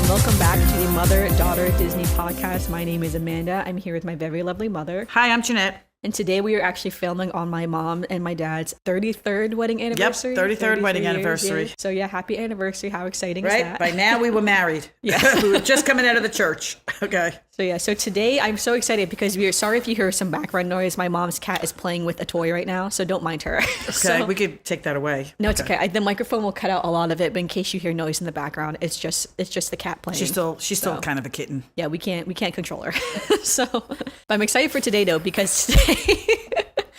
Welcome back to the Mother-Daughter Disney podcast. My name is Amanda. I'm here with my very lovely mother. Hi, I'm Janette. And today we are actually filming on my mom and my dad's 33rd wedding anniversary. Yep, 33rd wedding anniversary. Yeah. So yeah, happy anniversary. How exciting is Right? that? By now we were married. Yeah. We were just coming out of the church. Okay. So today I'm so excited because we are sorry if you hear some background noise. My mom's cat is playing with a toy right now, so don't mind her. Okay, we could take that away. No, it's okay. The microphone will cut out a lot of it, but in case you hear noise in the background, it's just the cat playing. She's still kind of a kitten. Yeah, we can't control her. But I'm excited for today though, because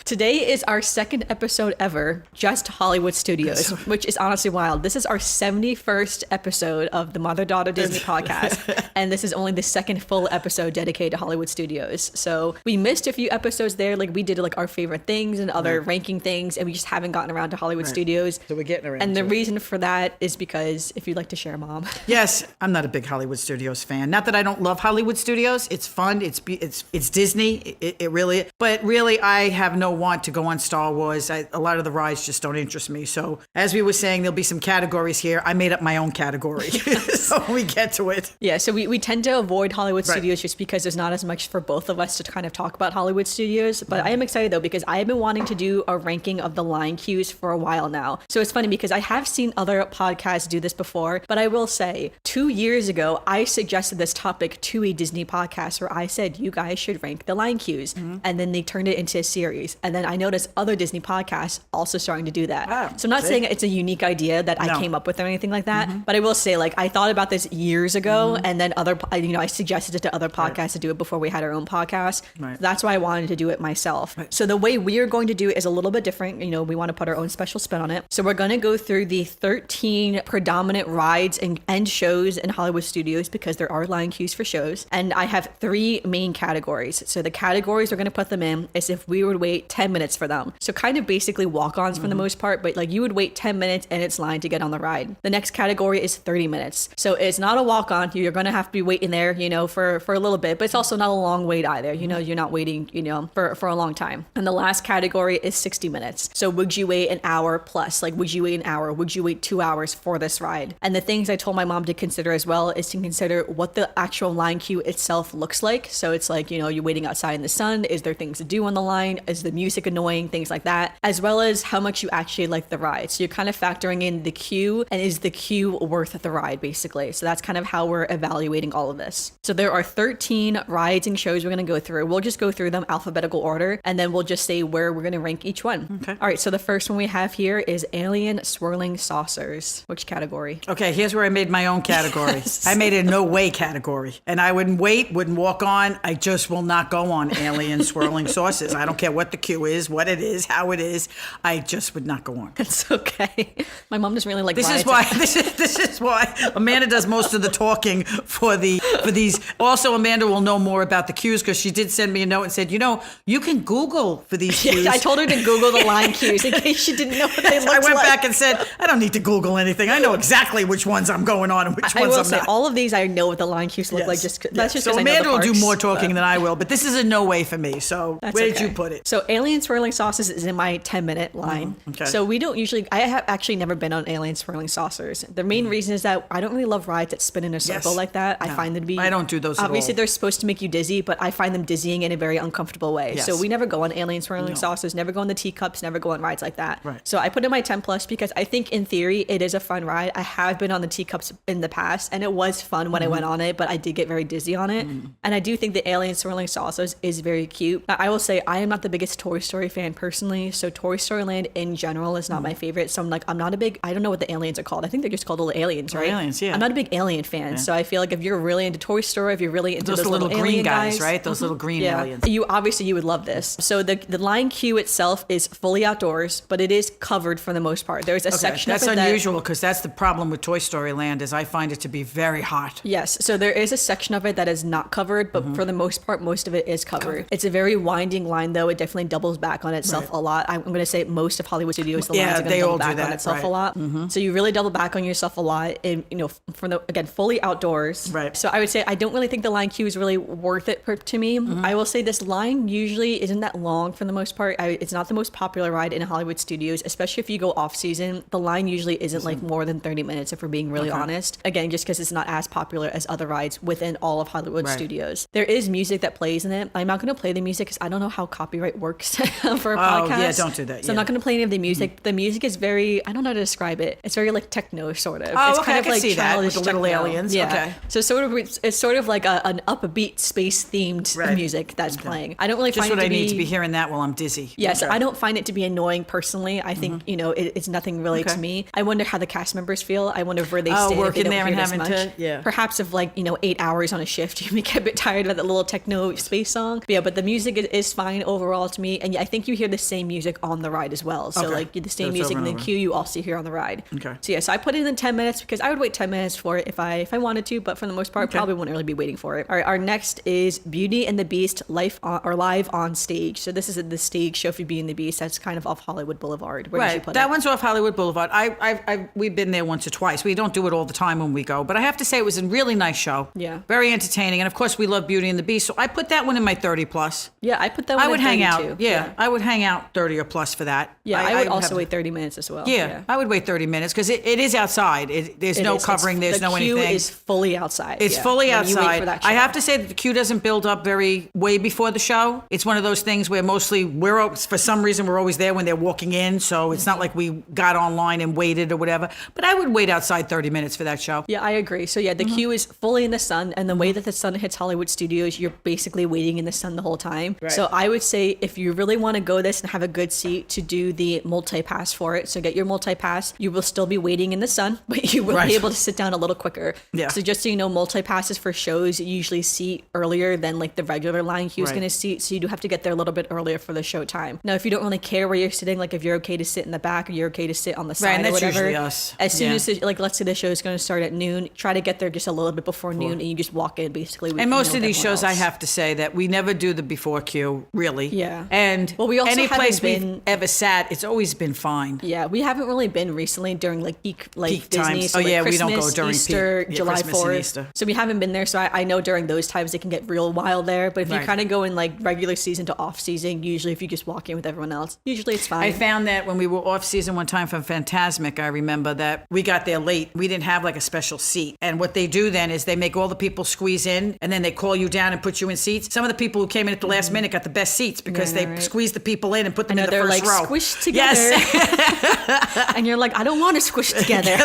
today is our second episode ever, just Hollywood Studios, which is honestly wild. This is our 71st episode of the Mother-Daughter Disney podcast, and this is only the second full episode dedicated to Hollywood Studios. So we missed a few episodes there, like we did like our favorite things and other ranking things, and we just haven't gotten around to Hollywood Studios. So we're getting around. And the reason for that is because, if you'd like to share, Mom. Yes, I'm not a big Hollywood Studios fan. Not that I don't love Hollywood Studios. It's fun. It's Disney. It really. But really, I have no want to go on Star Wars. A lot of the rides just don't interest me. So as we were saying, there'll be some categories here. I made up my own category. So we get to it. Yeah, so we tend to avoid Hollywood Studios just because there's not as much for both of us to kind of talk about Hollywood Studios. But I am excited though, because I have been wanting to do a ranking of the line cues for a while now. So it's funny because I have seen other podcasts do this before, but I will say 2 years ago, I suggested this topic to a Disney podcast where I said, you guys should rank the line cues. And then they turned it into a series. And then I noticed other Disney podcasts also starting to do that. Wow. So I'm not saying it's a unique idea that I came up with or anything like that, but I will say, like, I thought about this years ago, and then I suggested it to other podcasts to do it before we had our own podcast. Right. So that's why I wanted to do it myself. Right. So the way we are going to do it is a little bit different. We want to put our own special spin on it. So we're going to go through the 13 predominant rides and shows in Hollywood Studios, because there are line cues for shows. And I have 3 main categories. So the categories we're going to put them in is if we would wait 10 minutes for them. So kind of basically walk-ons for the most part, but like you would wait 10 minutes in its line to get on the ride. The next category is 30 minutes. So it's not a walk-on. You're going to have to be waiting there, for a little bit, but it's also not a long wait either. You're not waiting, for a long time. And the last category is 60 minutes. So would you wait an hour plus? Like, would you wait an hour? Would you wait 2 hours for this ride? And the things I told my mom to consider as well is to consider what the actual line queue itself looks like. So it's like, you're waiting outside in the sun. Is there things to do on the line? Is the music annoying? Things like that, as well as how much you actually like the ride. So you're kind of factoring in the queue, and is the queue worth the ride, basically. So that's kind of how we're evaluating all of this. So there are 13 rides and shows we're going to go through. We'll just go through them alphabetical order, and then we'll just say where we're going to rank each one. Okay. All right, so the first one we have here is Alien Swirling Saucers. Which category? Okay, here's where I made my own category. Yes. I made a no way category. And I wouldn't walk on. I just will not go on Alien Swirling Saucers. I don't care what the queue is, what it is, how it is. I just would not go on. It's okay. My mom doesn't really like this rides. This is why Amanda does most of the talking for these. Also, Amanda will know more about the cues, because she did send me a note and said, you can Google for these cues. I told her to Google the line cues in case she didn't know what they looked like. I went back and said, I don't need to Google anything. I know exactly which ones I'm going on and which ones I'm not. All of these I know what the line cues look like. That's just so Amanda will do more talking than I will, but this is a no way for me. So where did you put it? So Alien Swirling Saucers is in my 10-minute line. Okay. So we don't usually, I have actually never been on Alien Swirling Saucers. The main reason is that I don't really love rides that spin in a circle like that. I find them to be, I don't do those at all. Obviously they're supposed to make you dizzy, but I find them dizzying in a very uncomfortable way. Yes. So we never go on Alien Swirling Saucers, never go on the teacups, never go on rides like that. Right. So I put in my 10 plus because I think in theory it is a fun ride. I have been on the teacups in the past, and it was fun when I went on it, but I did get very dizzy on it. And I do think the Alien Swirling Saucers is very cute. Now, I will say I am not the biggest Toy Story fan personally, so Toy Story Land in general is not my favorite. So I'm not a big, I don't know what the aliens are called. I think they're just called little aliens, right? Aliens, yeah. I'm not a big alien fan, so I feel like if you're really into Toy Story, if you're really into those little green guys, right? Those little green aliens. You would love this. So the line queue itself is fully outdoors, but it is covered for the most part. There's a section that's of it unusual, because that's the problem with Toy Story Land, is I find it to be very hot. Yes, so there is a section of it that is not covered, but for the most part, most of it is covered. It's a very winding line, though. It definitely doubles back on itself Right. a lot. I'm going to say most of Hollywood Studios, the Yeah, lines are going they to double all do back on that, itself right. a lot. So you really double back on yourself a lot, and again, fully outdoors. Right. So I would say I don't really think the line queue is really worth it to me. I will say this line usually isn't that long for the most part. It's not the most popular ride in Hollywood Studios, especially if you go off season. The line usually isn't like more than 30 minutes if we're being really honest. Again, just because it's not as popular as other rides within all of Hollywood Right. Studios. There is music that plays in it. I'm not going to play the music because I don't know how copyright works for a podcast. yeah, don't do that, So I'm yeah. not going to play any of the music. The music is very, I don't know how to describe it. It's very like techno sort of. Oh, It's okay, I can see that, with childish the little techno. aliens. Yeah. Okay. So it's sort of like an upbeat space themed Right. music that's playing. I don't really Just find what it I to need to be hearing that while I'm dizzy. Yes, Okay. I don't find it to be annoying personally. I think it's nothing really Okay. to me. I wonder how the cast members feel. I wonder where they Oh, stay. If working they don't there and hear this having much. to- yeah. Perhaps of 8 hours on a shift, you may get a bit tired of that little techno space song. But yeah, but the music is fine overall to me, and I think you hear the same music on the ride as well. So Okay. the So same it's music over in and the over. queue you also hear on the ride. Okay. So yeah, so I put it in 10 minutes because I would wait 10 minutes for it if I wanted to, but for the most part, Okay. probably wouldn't really be waiting for it. All right, our next is Beauty and the Beast live on stage. So this is the stage show for Beauty and the Beast. That's kind of off Hollywood Boulevard. Where did you Right, put that it? one's off Hollywood Boulevard. We've been there once or twice. We don't do it all the time when we go, but I have to say it was a really nice show. Yeah. Very entertaining, and of course we love Beauty and the Beast, so I put that one in my 30 plus. Yeah, I put that one I would at hang 32. out. Yeah, I would hang out 30 or plus for that. Yeah, I would also have- wait 30 minutes as well. Yeah, I would wait 30 minutes because it is outside. There's It no is. covering. It's- There's no the queue anything. is fully outside. It's yeah, fully when you wait outside. for that I show. have to say that the queue doesn't build up very way before the show. It's one of those things where mostly for some reason we're always there when they're walking in, so it's not like we got online and waited or whatever. But I would wait outside 30 minutes for that show. Yeah, I agree. So yeah, the Mm-hmm. queue is fully in the sun, and the way that the sun hits Hollywood Studios, you're basically waiting in the sun the whole time. Right. So I would say if you really want to go this and have a good seat, to do the multi-pass for it. So get your multi-pass. You will still be waiting in the sun, but you will Right. be able to sit down a little quicker. Yeah. So just so you know, multi-passes for shows usually seat earlier than like the regular line queue is Right. going to seat. So you do have to get there a little bit earlier for the show time. Now, if you don't really care where you're sitting, like if you're okay to sit in the back or you're okay to sit on the side and or that's whatever, usually us. as soon Yeah. as let's say the show is going to start at noon, try to get there just a little bit before noon, and you just walk in basically. And most of these shows, I have to say that we never do the before queue, really. Yeah. And Well, we also any place haven't we've been- ever sat, it's always been fine. Yeah, we haven't really been recently during like peak Peak Disney. times. So Oh, like yeah, we Christmas, don't go during peak. Easter, Yeah, July Christmas and 4th. Easter. So we haven't been there. So I know during those times it can get real wild there. But if you Right. kind of go in like regular season to off season, usually if you just walk in with everyone else, usually it's fine. I found that when we were off season one time from Fantasmic, I remember that we got there late. We didn't have like a special seat. And what they do then is they make all the people squeeze in and then they call you down and put you in seats. Some of the people who came in at the last minute got the best seats because Yeah, they right. squeezed the people in and put them I know in the they're first like row. squished together. Yes. And you're like, I don't want to squish together.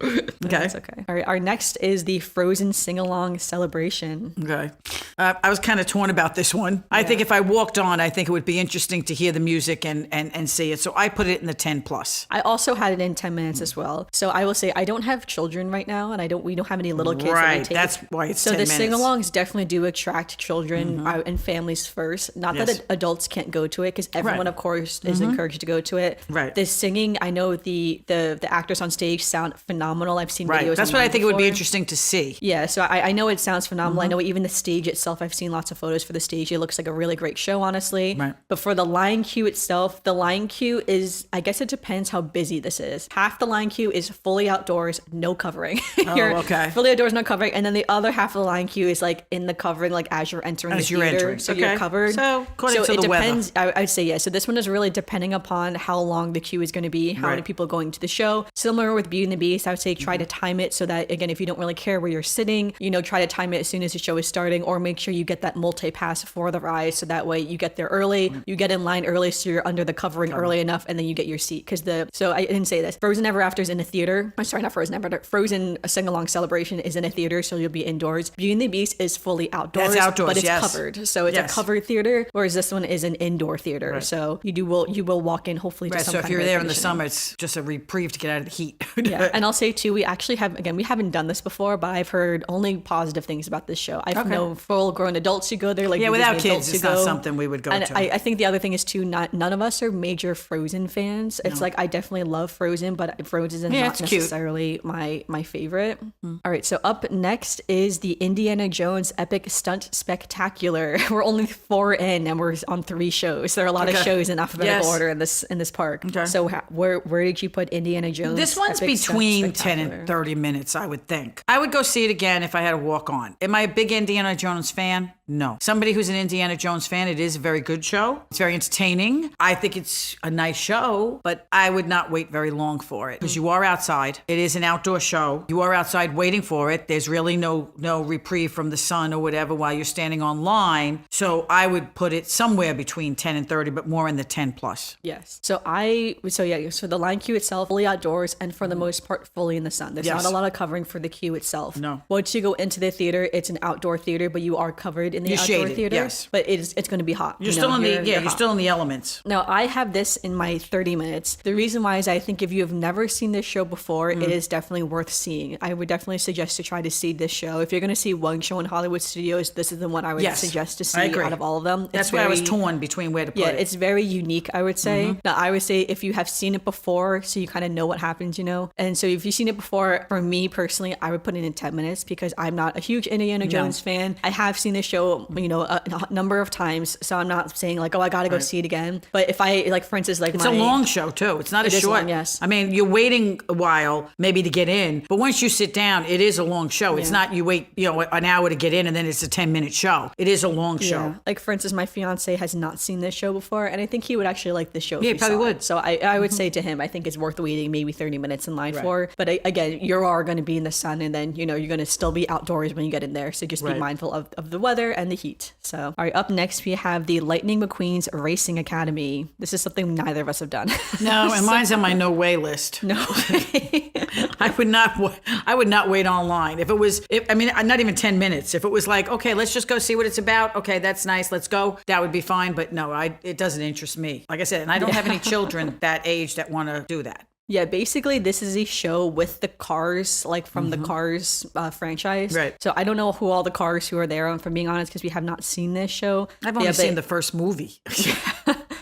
Okay. That's okay. All right. Our next is the Frozen sing-along celebration. Okay. I was kind of torn about this one. I think if I walked on, I think it would be interesting to hear the music and see it. So I put it in the 10 plus. I also had it in 10 minutes as well. So I will say I don't have children right now, and we don't have any little kids that Right, we take. that's why it's so 10 the minutes. sing-alongs definitely do attract children and families first. Not Yes. that adults can't go to it, because everyone, Right. of course, is encouraged to go to it. Right. The singing, I know the actors on stage sound phenomenal. I've seen Right. videos. That's what I online think it would be before. interesting to see. Yeah, so I know it sounds phenomenal. I Mm-hmm. know even the stage itself, I've seen lots of photos for the stage. It looks like a really great show, honestly. Right. But for the line queue itself, the line queue is, I guess it depends how busy this is. Half the line queue is fully outdoors, no covering. You're okay. Fully outdoors, no covering. And then the other half of the line queue is like in the covering, like as you're entering As the you're theater. entering. So Okay. you're covered. So according to it the weather. depends. I'd say, yeah. So this one is really depending upon how long the queue is going to be, how many Right. people going to the show. Similar with Beauty and the Beast, I would say try to time it so that, again, if you don't really care where you're sitting, try to time it as soon as the show is starting, or make sure you get that multi-pass for the ride so that way you get there early, you get in line early so you're under the covering early enough, and then you get your seat. So I didn't say this. Frozen Ever After is in a theater. I'm sorry, not Frozen Ever After. Frozen Sing-Along Celebration is in a theater, so you'll be indoors. Beauty and the Beast is fully outdoors. That's outdoors, but it's yes. covered. So it's Yes. a covered theater, whereas this one is an indoor theater. Right. So you will walk in hopefully to Right. some So if kind you're of there air in the conditioning. summer, it's just a reprieve to get out of the heat. Yeah, and I'll say say too, we actually have, again, we haven't done this before, but I've heard only positive things about this show. I've known full grown adults who go there, like without Disney kids, it's not something we would go and to. I think the other thing is too, none of us are major Frozen fans. It's like I definitely love Frozen, but Frozen is not necessarily my favorite. All right, so up next is the Indiana Jones Epic Stunt Spectacular. We're only 4 in, and we're on 3 shows. There are a lot of shows in alphabetical order in this park. Okay. So where did you put Indiana Jones? This one's Epic between 10 and 30 minutes, I would think. I would go see it again if I had to walk on. Am I a big Indiana Jones fan? No. Somebody who's an Indiana Jones fan, it is a very good show. It's very entertaining. I think it's a nice show, but I would not wait very long for it because you are outside. It is an outdoor show. You are outside waiting for it. There's really no reprieve from the sun or whatever while you're standing on line. So I would put it somewhere between 10 and 30, but more in the 10 plus. Yes. So the line queue itself, fully outdoors and for the most part, fully in the sun. There's not a lot of covering for the queue itself. No. Once you go into the theater, it's an outdoor theater, but you are covered in the outdoor shaded, theater. yes. But it's going to be hot. You're still in the elements. Now, I have this in my 30 minutes. The reason why is I think if you have never seen this show before, it is definitely worth seeing. I would definitely suggest to try to see this show. If you're going to see one show in Hollywood Studios, this is the one I would suggest to see out of all of them. That's why I was torn between where to put it. Yeah, it's very unique, I would say. Now, I would say if you have seen it before, so you kind of know what happens, And so if you've seen it before, for me personally, I would put it in 10 minutes because I'm not a huge Indiana Jones fan. I have seen the show, a number of times, so I'm not saying like, oh, I got to go see it again. But if I, like, for instance, like it's a long show too. It's not a short. Long, yes. I mean, you're waiting a while maybe to get in, but once you sit down, it is a long show. It's not you wait, an hour to get in and then it's a 10-minute show. It is a long show. Like, for instance, my fiance has not seen this show before, and I think he would actually like this show. Yeah, he probably would. So I would say to him, I think it's worth waiting maybe 30 minutes in line for. But again, you are going to be in the sun, and then, you're going to still be outdoors when you get in there. So just be mindful of the weather and the heat. So, all right, up next, we have the Lightning McQueen's Racing Academy. This is something neither of us have done. No, and mine's on my no way list. No way. I would not wait online. Not even 10 minutes. If it was like, okay, let's just go see what it's about. Okay, that's nice. Let's go. That would be fine. But no, it doesn't interest me. Like I said, and I don't have any children that age that want to do that. Yeah, basically, this is a show with the Cars, like from the Cars franchise. Right. So I don't know who all the Cars who are there, if I'm being honest, because we have not seen this show. I've only seen the first movie.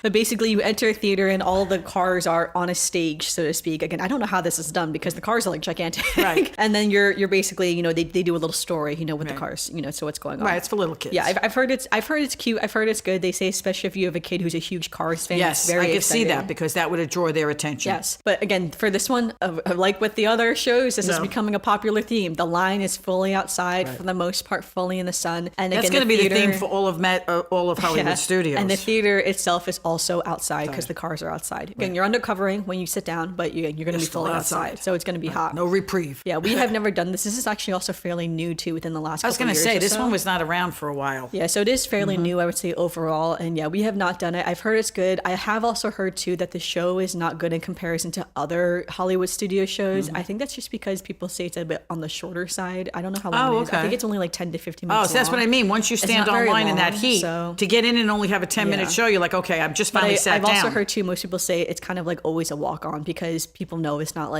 But basically, you enter a theater and all the cars are on a stage, so to speak. Again, I don't know how this is done because the cars are like gigantic. Right. And then you're basically, they do a little story, with the cars, so what's going on. Right. It's for little kids. Yeah, I've heard it's cute. I've heard it's good. They say, especially if you have a kid who's a huge Cars fan. Yes, it's very I could exciting. see that because that would draw their attention. Yes. But again, for this one, like with the other shows, this is becoming a popular theme. The line is fully outside for the most part, fully in the sun. And that's going to be the theme for all of Hollywood Studios. And the theater itself is also outside because the cars are outside. Again, you're under covering when you sit down, but you're going to be fully outside. So it's going to be hot. No reprieve. Yeah, we have never done this. This is actually also fairly new too within the last couple of years. I was going to say, this one was not around for a while. Yeah, so it is fairly new, I would say, overall. And yeah, we have not done it. I've heard it's good. I have also heard too that the show is not good in comparison to other Hollywood studio shows. I think that's just because people say it's a bit on the shorter side. I don't know how long it is. I think it's only like 10 to 15 minutes so that's what I mean. Once you stand online in that heat, to get in and only have a 10-minute show, you're like, okay, I'm just finally sat down. I've also heard too, most people say it's kind of like always a walk-on because people know it's not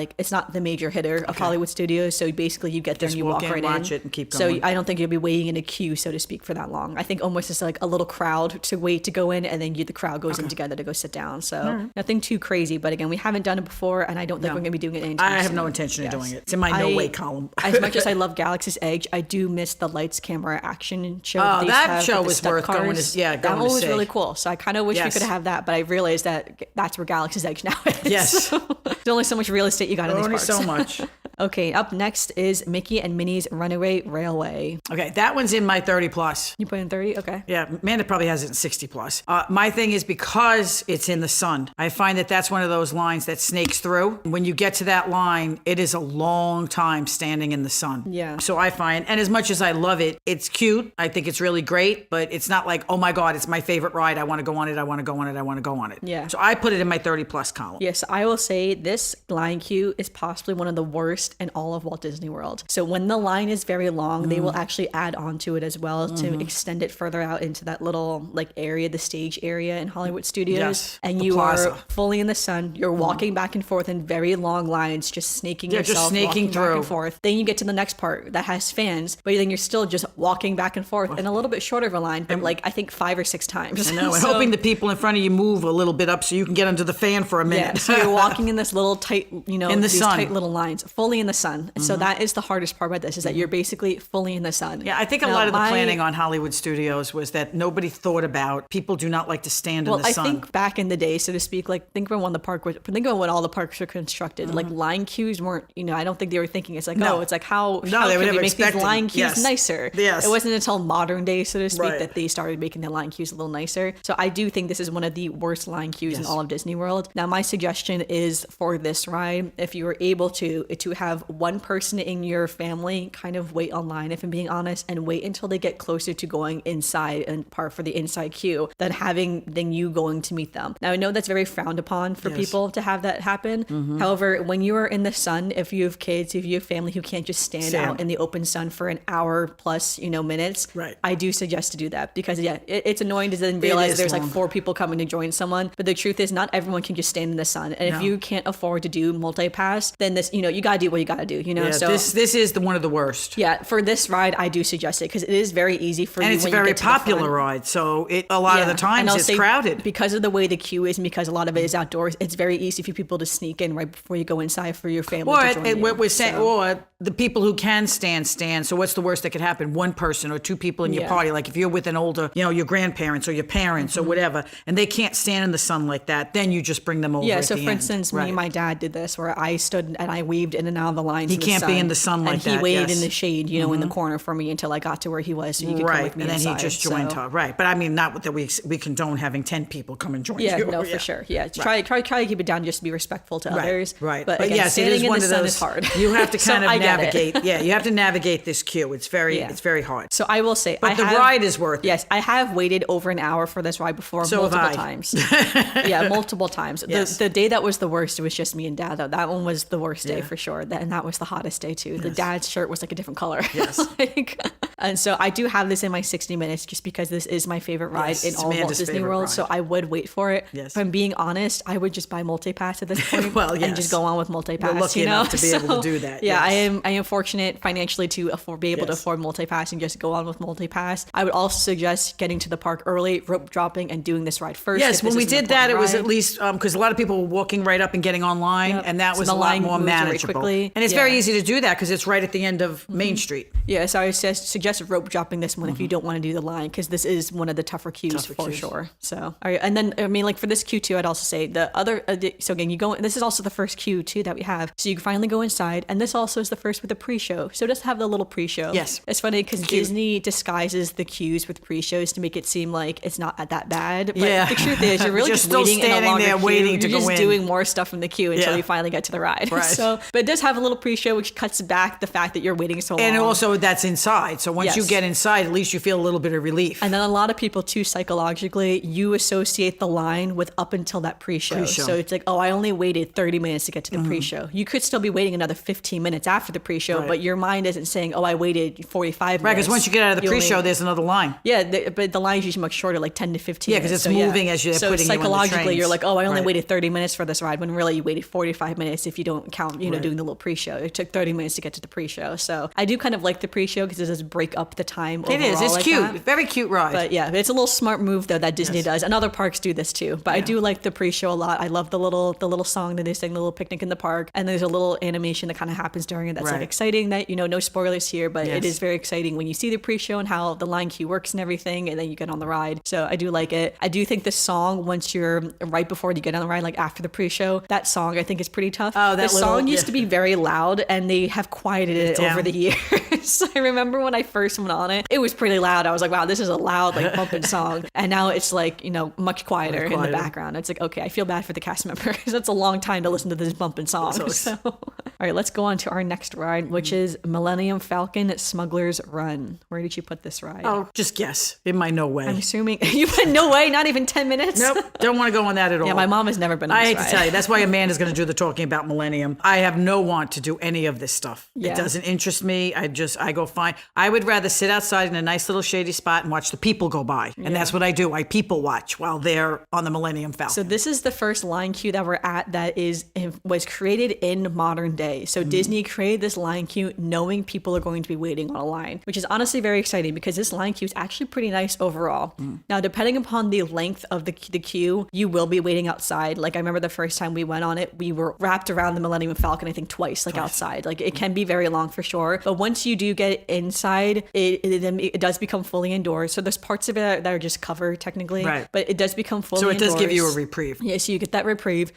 the major hitter of Hollywood Studios. So basically you get there and you walk right in. Watch it and keep going. So I don't think you'll be waiting in a queue, so to speak, for that long. I think almost it's like a little crowd to wait to go in, and then the crowd goes in together to go sit down. So nothing too crazy. But again, we haven't done it before, and I don't think we're going to be doing it anytime soon. I have no intention of doing it. It's in my no way column. As much as I love Galaxy's Edge, I do miss the lights, camera, action show. That show was worth going to see. That one was really cool. So I kind of wish we could have that, but I realized that that's where Galaxy's Edge now is. Yes. There's only so much real estate you got in these parks. Only so much. Okay, up next is Mickey and Minnie's Runaway Railway. Okay, that one's in my 30 plus. You put in 30? Okay. Yeah, Amanda probably has it in 60 plus. My thing is because it's in the sun, I find that that's one of those lines that snakes through. When you get to that line, it is a long time standing in the sun. Yeah. So I find, and as much as I love it, it's cute. I think it's really great, but it's not like, oh my God, it's my favorite ride. I want to go on it. I want to go on it. I want to go on it. Yeah. So I put it in my 30 plus column. Yes, I will say this line queue is possibly one of the worst longest in all of Walt Disney World. So when the line is very long, they will actually add on to it as well to extend it further out into that little like area, the stage area in Hollywood Studios. Yes, And the you plaza. are fully in the sun. You're walking back and forth in very long lines, just snaking Yeah, just yourself, snaking walking back through. and forth. Then you get to the next part that has fans, but then you're still just walking back and forth in a little bit shorter of a line, but like I think 5 or 6 times. I know, and So- hoping the people in front of you move a little bit up so you can get under the fan for a Yeah, minute. so you're walking in this little tight, you know, In the these sun. tight little lines, fully in the sun. And so that is the hardest part about this, is that you're basically fully in the sun. Yeah, I think a Now, lot of the my- planning on Hollywood Studios was that nobody thought about people do not like to stand Well, in the I sun. think back in the day, so to speak, like think about when the park was, think about when all the parks were constructed. Like line queues weren't, you know, I don't think they were thinking it's like, No. oh, it's like how No, how they were can never we make these expecting- line queues yes. nicer? Yes. It wasn't until modern day, so to speak, Right. that they started making the line queues a little nicer. So I do think this is one of the worst line queues in Yes. all of Disney World. Now, my suggestion is for this ride, if you were able to have one person in your family kind of wait online, if I'm being honest, and wait until they get closer to going inside and part for the inside queue than than you going to meet them. Now, I know that's very frowned upon for Yes. people to have that happen. However, when you are in the sun, if you have kids, if you have family who can't just stand out in the open sun for an hour plus, you know, minutes, Right. I do suggest to do that because it's annoying to then realize is there's long. like 4 people coming to join someone. But the truth is, not everyone can just stand in the sun. And if No. you can't afford to do multi-pass, then this, you know, you gotta do what you gotta do, you know? Yeah, So this is one of the worst. yeah, for this ride, I do suggest it because it is very easy for And you it's a when you very get to the popular front. ride, so a lot of the And times I'll it's say crowded. because of the way the queue is, and because a lot of it is outdoors. It's very easy for people to sneak in right before you go inside for your family Or to join you. what we're saying, So- or the people who can stand. So what's the worst that could happen? One person or 2 people in your Yeah. party. Like if you're with an older, you know, your grandparents or your parents Mm-hmm. or whatever, and they can't stand in the sun like that, then you just bring them over. Yeah, at so the for end. instance, me Right. and my dad did this where I stood and I waved in and out of the lines. He in the can't be sun, in the sun like and that, he waited yes. in the shade, you know, in the corner for me until I got to where he was, so he could come Right, with me and then inside. he just joined so. her. Right, but I mean, not that we condone having 10 people come and join Yeah, you. no, for sure. Yeah, try to keep it down just to be respectful to others. Right. But, again, yes, it standing is in one the of sun those. is hard. You have to So kind of I get it. navigate. Yeah, you have to navigate this queue. It's very hard. So I will say, But the ride is worth it. Yes, I have waited over an hour for this ride before, So have multiple I. times. Yeah, multiple times. Yes. The day that was the worst, it was just me and Dad. Though that one was the worst day for sure. And that was the hottest day too. The dad's shirt was like a different color. Yes. And so I do have this in my 60 minutes just because this is my favorite ride Yes, in it's all of Walt Amanda's Disney favorite World. ride. So I would wait for it. Yes. If I'm being honest, I would just buy multi-pass at this point Well, and yes. just go on with multi-pass. You're lucky you know? enough to be able to do that, Yeah, yes. I am fortunate financially to be able to Yes. afford multi-pass and just go on with multi-pass. I would also suggest getting to the park early, rope dropping, and doing this ride first. Yes, if when this we is an did that, it important was ride. at least because a lot of people were walking right up and getting online, Yep. and that So was the a lot line more moves very manageable. quickly. And it's very Yeah. easy to do that because it's right at the end of Main Street. Yeah, so I suggest rope dropping this one if you don't want to do the line because this is one of the tougher queues for queues. sure. So, all right, and then I mean, like for this queue too, I'd also say the other. So again, you go. This is also the first queue too that we have. So you can finally go inside, and this also is the first with the pre-show. So just have the little pre-show. Yes. It's funny because cute. Disney disguises the queues with pre-shows to make it seem like it's not that bad. But Yeah. the truth is, you're really You're just still waiting in a standing longer there queue. waiting to You're go just in. doing more stuff from the queue until Yeah. you finally get to the ride. Right. So, but it does have a little pre-show which cuts back the fact that you're waiting so long. And also that's inside. So once you Yes. get inside, at least you feel a little bit of relief. And then a lot of people too, psychologically, you associate the line with up until that pre-show. Pre-show. So it's like, oh, I only waited 30 minutes to get to the pre-show. You could still be waiting another 15 minutes after the pre-show, Right. but your mind isn't saying, oh, I waited 45 Right, minutes. because once you get out of the You only- pre-show, there's another line. Yeah, but the line's usually much shorter, like 10 to 15 Yeah, 'cause minutes. it's moving as you're so putting you on the psychologically, you're trains. like, oh, I only Right. waited 30 minutes for this ride, when really you waited 45 minutes if you don't count, Right. doing the little pre-show. It took 30 minutes to get to the pre-show. So I do kind of like the pre-show because it does break up the time It is. overall It's like cute. that. Very cute ride. But yeah, it's a little smart move though that Disney does, and other parks do this too. But I do like the pre-show a lot. I love the little song that they sing, the little picnic in the park, and there's a little animation that kind of happens during it that's like Right. exciting. That no spoilers here, but it Yes. is very exciting when you see the pre-show and how the line queue works and everything, and then you get on the ride. So I do like it. I do think the song once you're right before you get on the ride, like after the pre-show, that song I think is pretty tough. Oh, that the little- song used yeah. to be very loud, and they have quieted it Down. over the years. I remember when I first went on it, it was pretty loud. I was like, wow, this is a loud, like bumping song. And now it's like, much quieter in the quieter. background. It's like, okay, I feel bad for the cast members. That's a long time to listen to this bumping song. So All right, let's go on to our next ride, which is Millennium Falcon Smuggler's Run. Where did you put this ride? Oh, just guess. In my no way. I'm assuming you put no way, not even 10 minutes. Nope, don't want to go on that at all. Yeah, my mom has never been on I this hate ride. to tell you, that's why Amanda's going to do the talking about Millennium. I have no want to do any of this stuff. Yeah. It doesn't interest me. I go fine. I would rather sit outside in a nice little shady spot and watch the people go by. And that's what I do. I people watch while they're on the Millennium Falcon. So this is the first line queue that we're at that was created in modern day. So Disney created this line queue knowing people are going to be waiting on a line, which is honestly very exciting because this line queue is actually pretty nice overall. Now, depending upon the length of the queue, you will be waiting outside. Like I remember the first time we went on it, we were wrapped around the Millennium Falcon, I think twice, outside. Like it can be very long for sure. But once you do get inside, it does become fully indoors. So there's parts of it that are just cover technically, right. But it does become fully So it indoors. does give you a reprieve. Yeah, so you get that reprieve.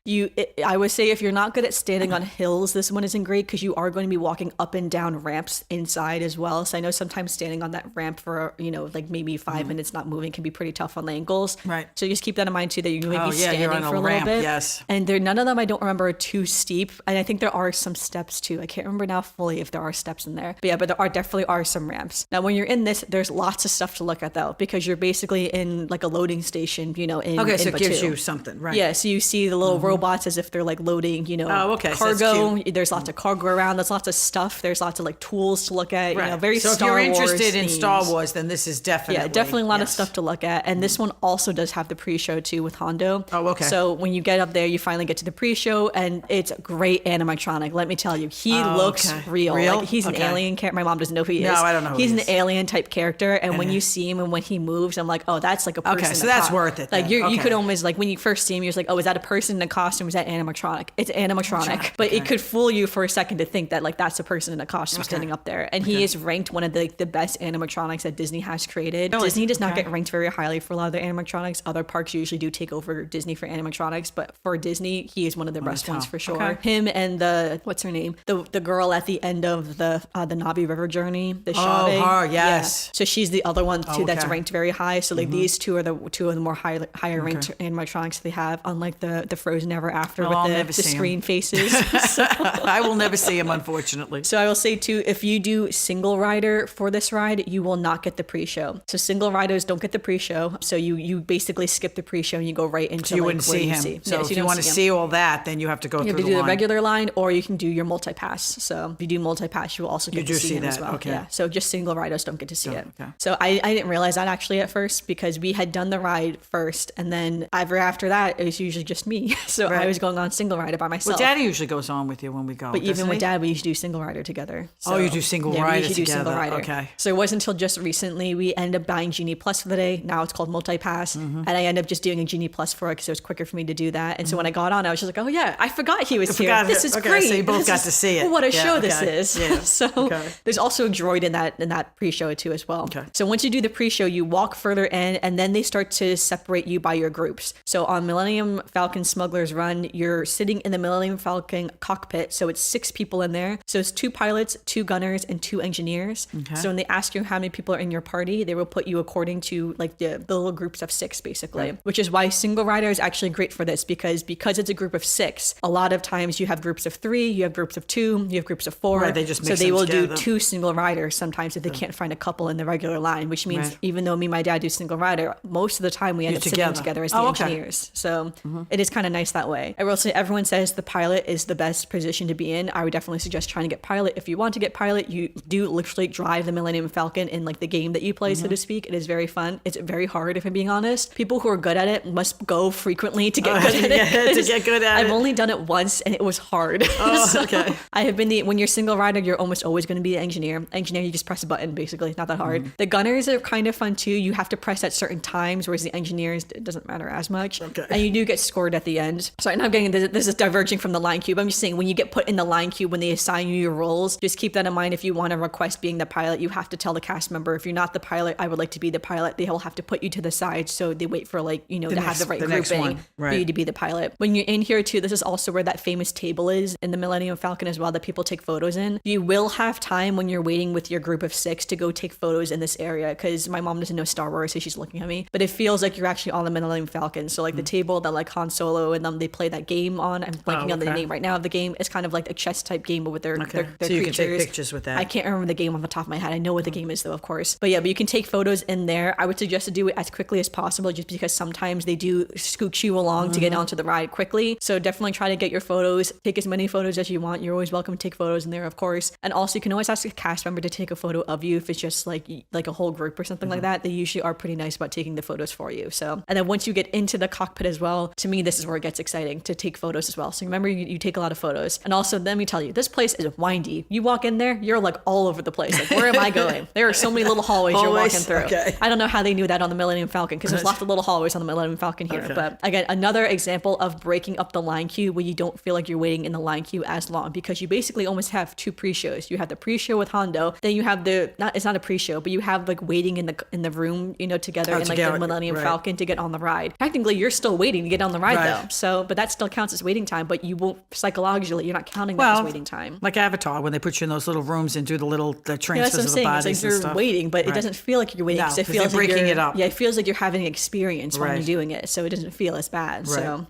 I would say if you're not good at standing on hills, this one isn't great because you are going to be walking up and down ramps inside as well. So I know sometimes standing on that ramp for, like maybe 5 minutes not moving can be pretty tough on the ankles. Right. So just keep that in mind too, that you're going to be standing you're on for a a little ramp, bit. yes. And none of them I don't remember are too steep. And I think there are some steps too. I can't remember now fully if there are steps in there. But yeah, but there definitely are some ramps. Now when you're in this, there's lots of stuff to look at though, because you're basically in like a loading station, in Okay, so in it gives Batu. you something, right? Yeah, so you see the little robots as if they're like loading, Oh, okay, so that's cargo. cute. There's lots of cargo around. There's lots of stuff. There's lots of like tools to look at. Right. Very so Star if you're Wars interested in themes. Star Wars, then this is definitely Definitely a lot of yes. stuff to look at. And this one also does have the pre-show too with Hondo. Oh, okay. So when you get up there, you finally get to the pre-show, and it's great animatronic. Let me tell you, he looks okay. real. Real? Like he's an Okay. alien character. My mom doesn't know who he is. No, I don't know who He's he an is. alien type character, and when you see him and when he moves, I'm like, oh, that's like a person. Okay, so in a that's worth it Like then. you Okay. could almost like when you first see him, you're just like, oh, is that a person in a costume? Is that animatronic? It's animatronic, but it could fool you for a second to think that like that's a person in a costume standing up there. And he is ranked one of the best animatronics that Disney has created. Really? Disney does not Okay. get ranked very highly for a lot of their animatronics. Other parks usually do take over Disney for animatronics, but for Disney, he is one of the best ones for sure. Okay. Him and what's her name? The girl at the end of the Navi River journey. The Chauvet. her, yes. Yeah. So she's the other one too that's okay. ranked very high. So like these two are the more higher ranked animatronics they have, unlike the Frozen Ever After I'll with never the see 'em. screen faces. I will never see him, unfortunately. So I will say too, if you do single rider for this ride, you will not get the pre-show. So single riders don't get the pre-show. So you basically skip the pre-show and you go right into You like, wouldn't where see you him. see. So Yeah, if you don't want to him. see all that, then you have to go You have through to do the line. regular line, or you can do your multi-pass. So if you do multi-pass, you will also get do to see see him as that, well. okay. Yeah. So just single riders don't get to see it. okay. So I didn't realize that actually at first because we had done the ride first, and then ever after that, it was usually just me. So I Right. was going on single rider by myself. Well, Daddy usually goes on with you when we go. But even doesn't with he? Dad, we used to do single rider together. Oh, you do single yeah, rider we usually do single together. rider. Okay. So it wasn't until just recently we ended up buying Genie Plus for the day. Now it's called Multi-Pass. And I ended up just doing a Genie Plus for it because it was quicker for me to do that. And so when I got on, I was just like, oh yeah, I forgot he was here. forgot This it. is Okay, great. so you both This got is- to see it. What a Yeah, show okay. this is. Yeah. So Okay. there's also a droid in that pre-show too as well. Okay. So once you do the pre-show, you walk further in, and then they start to separate you by your groups. So on Millennium Falcon Smuggler's Run, you're sitting in the Millennium Falcon cockpit. So it's 6 people in there. So it's 2 pilots, 2 gunners, and 2 engineers. So when they ask you how many people are in your party, they will put you according to like the little groups of 6 basically, which is why single rider is actually great for this because it's a group of 6. A lot of times you have groups of 3, you have groups of 2, you have groups of 4. Right, they just so mix they them will do together. 2 single riders sometimes if they can't find a couple in the regular line, which means Right. even though me and my dad do single rider, most of the time we end up together. sitting together as the Oh, okay. engineers. So it is kind of nice that way. I will say everyone says the pilot is the best position to be in. I would definitely suggest trying to get pilot. If you want to get pilot, you do literally drive the Millennium Falcon in like the game that you play, so to speak. It is very fun. It's very hard if I'm being honest. People who are good at it must go frequently to get good at it. Yeah, to get good at I've it. only done it once and it was hard. Oh, okay. I have been when you're single rider, you're almost always going to be the engineer. Engineer, you just press a button basically. It's not that hard. The gunners are kind of fun too. You have to press at certain times, whereas the engineers, it doesn't matter as much. Okay. And you do get scored at the end. Sorry, now I'm getting this is diverging from the line cube. I'm just saying when you get put in the line cube, when they assign you your roles, just keep that in mind. If you want to request being the pilot, you have to tell the cast member, if you're not the pilot, I would like to be the pilot. They will have to put you to the side. So they wait for like, to have next- the right the next grouping one. for Right. you to be the pilot. When you're in here too, this is also where that famous table is in the Millennium Falcon as well that people take photos in. You will have time when you're waiting with your group of 6 to go take photos in this area because my mom doesn't know Star Wars, so she's looking at me. But it feels like you're actually on the Millennium Falcon. So like the table that like Han Solo and them they play that game on. I'm blanking on the okay. name right now of the game. It's kind of of like a chess type game, but with their Okay. their So you creatures. can take pictures with that. I can't remember the game off the top of my head. I know what the game is though, of course. But yeah, but you can take photos in there. I would suggest to do it as quickly as possible, just because sometimes they do scooch you along to get onto the ride quickly. So definitely try to get your photos. Take as many photos as you want. You're always welcome to take photos in there, of course. And also, you can always ask a cast member to take a photo of you if it's just like a whole group or something like that. They usually are pretty nice about taking the photos for you. So, and then once you get into the cockpit as well, to me, this is where it gets exciting to take photos as well. So remember, you take a lot of photos. And also, let me tell you, this place is windy. You walk in there, you're like all over the place. Like, where am I going? There are so many little hallways you're walking through. Okay. I don't know how they knew that on the Millennium Falcon, because there's lots of little hallways on the Millennium Falcon here. Okay. But again, another example of breaking up the line queue where you don't feel like you're waiting in the line queue as long, because you basically almost have two pre-shows. You have the pre-show with Hondo, then you have it's not a pre-show, but you have like waiting in the room, together in like the Millennium Falcon to get on the ride. Technically, you're still waiting to get on the ride though. So, but that still counts as waiting time, but you won't psychologically, you're not counting that as waiting time. Like Avatar, when they put you in those little rooms and do the transfers That's what I'm of the saying. bodies It's like you're stuff. waiting, but it doesn't feel like you're waiting, because it feels like breaking it up. Yeah, it feels like you're having an experience when you're doing it, so it doesn't feel as bad. So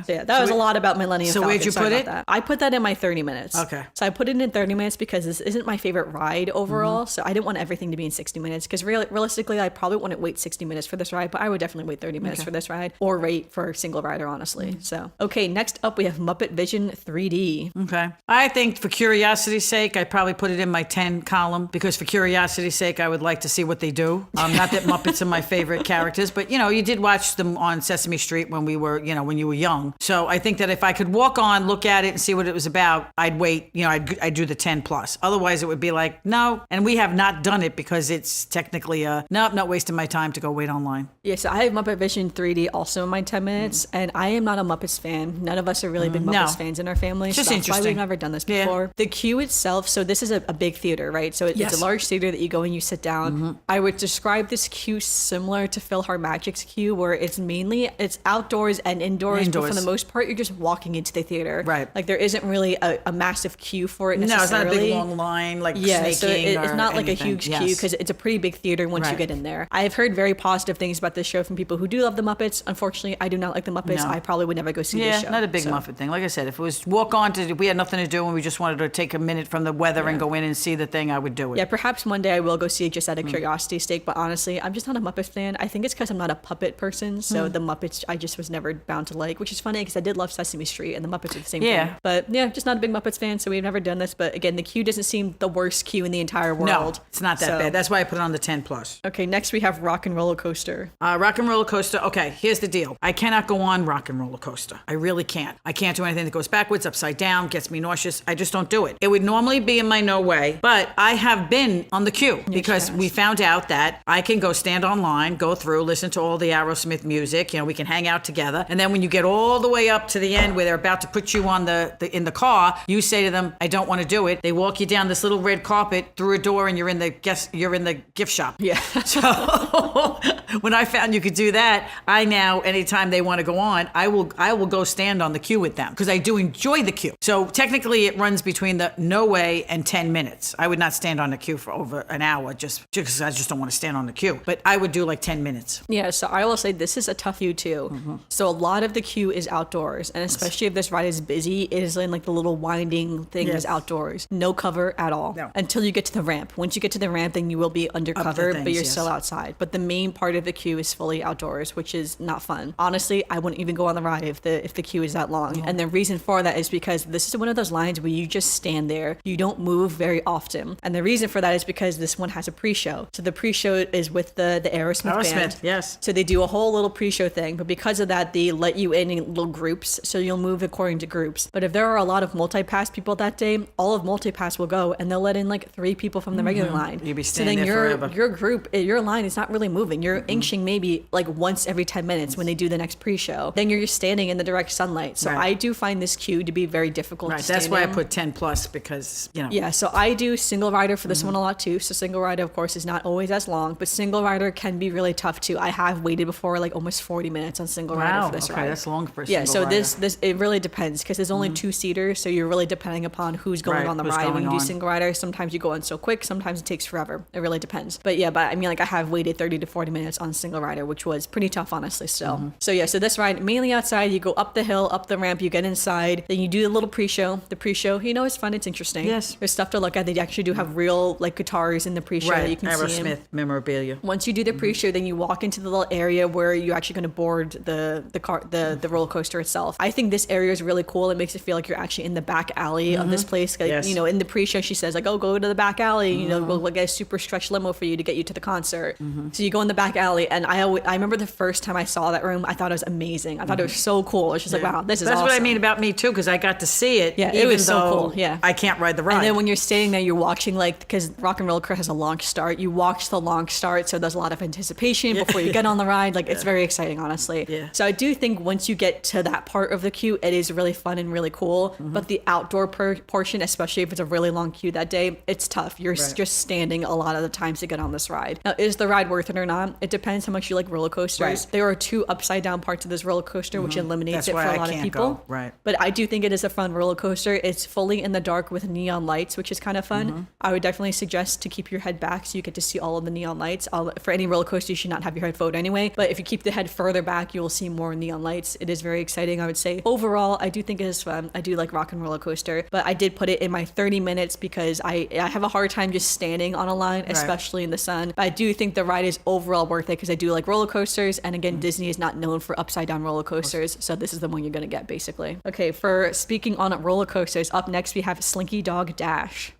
yeah, that was a lot about Millennium Falcon. So where'd you put it? I put that in my 30 minutes. Okay. So I put it in 30 minutes because this isn't my favorite ride overall, so I didn't want everything to be in 60 minutes, because realistically, I probably wouldn't wait 60 minutes for this ride, but I would definitely wait 30 minutes for this ride, or wait for a single rider, honestly. So, okay, next up we have Muppet Vision 3D. Okay. I think for curiosity's sake, I probably put it in my 10 column, because for curiosity's sake, I would like to see what they do. Not that Muppets are my favorite characters, but you did watch them on Sesame Street when we were, when you were young. So I think that if I could walk on, look at it and see what it was about, I'd wait, I'd do the 10 plus. Otherwise it would be like, no. And we have not done it because it's technically not wasting my time to go wait online. Yeah, so I have Muppet Vision 3D also in my 10 minutes, and I am not a Muppets fan. None of us are really big Muppets fans in our family. Just so that's interesting. why we've never done this before. Yeah. The queue itself, so this is a big theater, right? So it's a large theater that you go and you sit down. I would describe this queue similar to PhilharMagic's queue, where it's outdoors and indoors, but for the most part, you're just walking into the theater. Right. Like there isn't really a massive queue for it necessarily. No, it's not a big long line like snaking so it's not like anything. a huge queue, because it's a pretty big theater once you get in there. I've heard very positive things about this show from people who do love the Muppets. Unfortunately, I do not like the Muppets. No. I probably would never go see this show. Not a big Muppet thing. Like I said, if it was walk on to, we had nothing to do and we just wanted to take a minute from the weather and go in and see the thing, I would do it. Yeah, perhaps one day I will go see it just out of curiosity's sake, but honestly, I'm just not a Muppet fan. I think it's because I'm not a puppet person, so the Muppets I just was never bound to like, which is funny because I did love Sesame Street and the Muppets are the same thing. But yeah, just not a big Muppets fan, so we've never done this. But again, the queue doesn't seem the worst queue in the entire world. No, it's not that bad. That's why I put it on the 10 plus. Okay, next we have Rock and Roller Coaster. Rock and Roller Coaster. Okay, here's the deal. I cannot go on Rock and Roller Coaster. I really can't. I can't do anything that goes backwards, upside down, gets me nauseous. I just don't do it. It would normally be in my no way, but I have been on the queue because we found out that I can go stand online, go through, listen to all the Aerosmith music. We can hang out together. And then when you get all the way up to the end where they're about to put you on in the car, you say to them, I don't want to do it. They walk you down this little red carpet through a door and you're in the gift shop. Yeah. So when I found you could do that, I now, anytime they want to go on, I will go stand on the queue with them because I do enjoy the queue. So technically it runs between the no way and 10 minutes. I would not stand on the queue for over an hour just because I just don't want to stand on the queue. But I would do like 10 minutes. Yeah, so I will say this is a tough queue too. So a lot of the queue is outdoors, and especially if this ride is busy, it is in like the little winding thing is outdoors. No cover at all until you get to the ramp. Once you get to the ramp, then you will be undercover, but you're still outside. But the main part of the queue is fully outdoors, which is not fun. Honestly, I wouldn't even go on the ride if the queue is that long. And the reason for that is because this is one of those lines where you just stand there. You don't move very often. And the reason for that is because this one has a pre-show. So the pre-show is with the Aerosmith band. Yes. So they do a whole little pre-show thing, but because of that, they let you in little groups, so you'll move according to groups. But if there are a lot of multi-pass people that day, all of multi-pass will go, and they'll let in like 3 people from the regular line. You'll be standing there forever. Your group, your line is not really moving. You're inching maybe like once every 10 minutes when they do the next pre-show. Then you're standing in the direct sunlight. So I do find this queue to be very difficult to stand That's why in. I put 10 plus because, Yeah, so I do single rider for this one a lot too. So single rider, of course, is not always as long, but single rider can be really tough too. I have waited before like almost 40 minutes on single rider for this ride. That's long for a Yeah, single so rider. this it really depends because there's only 2-seaters, so you're really depending upon who's going on the ride. When you do single rider, sometimes you go on so quick, sometimes it takes forever. It really depends. But yeah, I mean, like I have waited 30 to 40 minutes on single rider, which was pretty tough, honestly, still. So yeah, so this ride, mainly outside, you go up the hill, up the ramp, you get inside, then you do the little pre-show pre-show. The pre-show, it's fun. It's interesting. Yes. There's stuff to look at. They actually do have real like guitars in the pre-show that you can see. Aerosmith memorabilia. Once you do the pre-show, then you walk into the little area where you're actually going to board the roller coaster itself. I think this area is really cool. It makes it feel like you're actually in the back alley of this place. Like, Yes. in the pre-show, she says like, "Oh, go to the back alley. We'll get a super stretch limo for you to get you to the concert." So you go in the back alley, and I remember the first time I saw that room, I thought it was amazing. I thought it was so cool. It's just like, wow, this is That's awesome. what I mean about me too, because I got to see it. Yeah, it even was so though cool. Yeah. I can't ride the ride. And then when you're standing there, you're watching because Rock and Roller Coaster has a launch start. You watch the launch start, so there's a lot of anticipation before you get on the ride. Like it's very exciting, honestly. Yeah. So I do think once you get to that part of the queue, it is really fun and really cool. But the outdoor portion, especially if it's a really long queue that day, it's tough. You're just standing a lot of the times to get on this ride. Now, is the ride worth it or not? It depends how much you like roller coasters. Right. There are 2 upside down parts of this roller coaster, which eliminates That's it for why a I lot of can't people. go. Right. But I do think it is a fun roller coaster. It's fully in the dark with neon lights, which is kind of fun. I would definitely suggest to keep your head back so you get to see all of the neon lights. For any roller coaster, you should not have your head forward anyway. But if you keep the head further back, you will see more neon lights. It is very exciting, I would say. Overall, I do think it is fun. I do like Rock and Roller Coaster, but I did put it in my 30 minutes because I have a hard time just standing on a line, especially in the sun. But I do think the ride is overall worth it because I do like roller coasters. And again, Disney is not known for upside down roller coasters. So this is the one you're going to get, basically. Okay, for speaking on roller coasters, up next we have Slinky Dog Dash.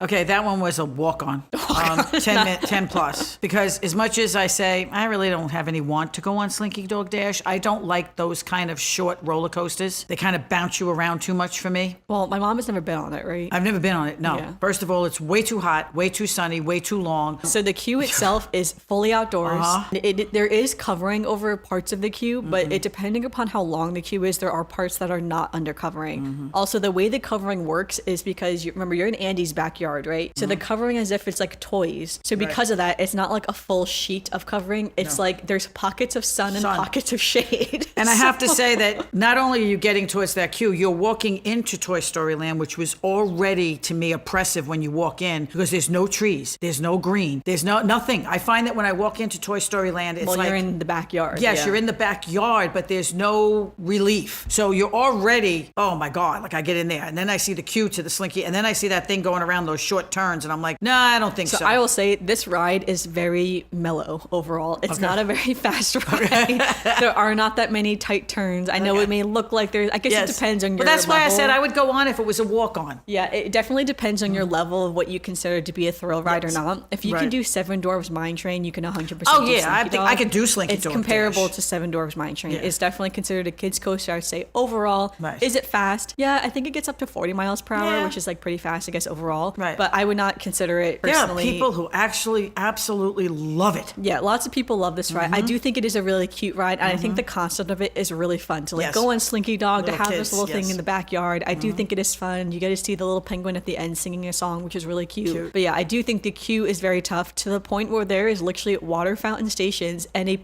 Okay, that one was a walk-on. 10 plus. Because as much as I say, I really don't have any want to go on Slinky Dog Dash, I don't like those kind of short roller coasters. They kind of bounce you around too much for me. Well, my mom has never been on it, right? I've never been on it, no. Yeah. First of all, it's way too hot, way too sunny, way too long. So the queue itself is fully outdoors. There is covering over parts of the queue, but it depending upon how long the queue is, there are parts that are not under covering. Also, the way the covering works is because remember you're in Andy's backyard, right? So the covering is as if it's like toys. So because of that, it's not like a full sheet of covering. It's like there's pockets of sun and pockets of shade. And I have to say that not only are you getting towards that queue, you're walking into Toy Story Land, which was already to me oppressive when you walk in because there's no trees, there's no green, there's nothing. I find that when I walk into Toy Story Land, it's like you're in the backyard. Yes, you're in the backyard, but there's no relief. So you're already, oh my God, like I get in there and then I see the queue to the Slinky and then I see that thing going around those short turns and I'm like, nah, I don't think so. I will say this ride is very mellow overall. It's not a very fast ride. There are not that many tight turns. I know it may look like there's, I guess it depends on your level. But that's why I said I would go on if it was a walk-on. Yeah, it definitely depends on your level of what you consider to be a thrill ride or not. If you can do Seven Dwarfs Mine Train, you can 100% Oh do yeah, Slinky I think Dog. I could do Slinky Dog. It's comparable Dash. to Seven Dwarfs Mine Train. It's definitely considered a kid's coaster, I would say. Overall, Right. is it fast? Yeah, I think it gets up to 40 miles per hour, Yeah. which is like pretty fast, I guess, overall. Right. But I would not consider it There are personally. people who actually absolutely love it. Yeah, lots of people love this ride. I do think it is a really cute ride, and I think the concept of it is really fun. To go on Slinky Dog, to Little have kids, this little thing yes. in the backyard. I do think it is fun. You get to see the little penguin at the end singing a song, which is really cute. But yeah, I do think the queue is very tough to the point where there is literally water fountain stations and a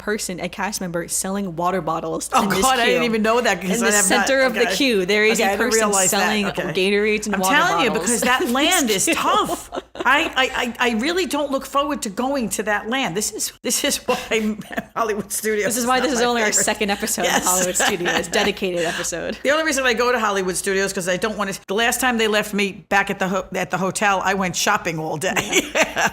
cast member selling water bottles. Oh in this God, queue. I didn't even know that. In the center of the queue, there is a person selling Gatorades and I'm water telling you, bottles. because that land is tough. I really don't look forward to going to that land. This is why Hollywood Studios. This is why this is only our favorite. second episode of Hollywood Studios, dedicated episode. The only reason I go to Hollywood Studios because I don't want to. The last time they left me back at the hotel, I went shopping all day.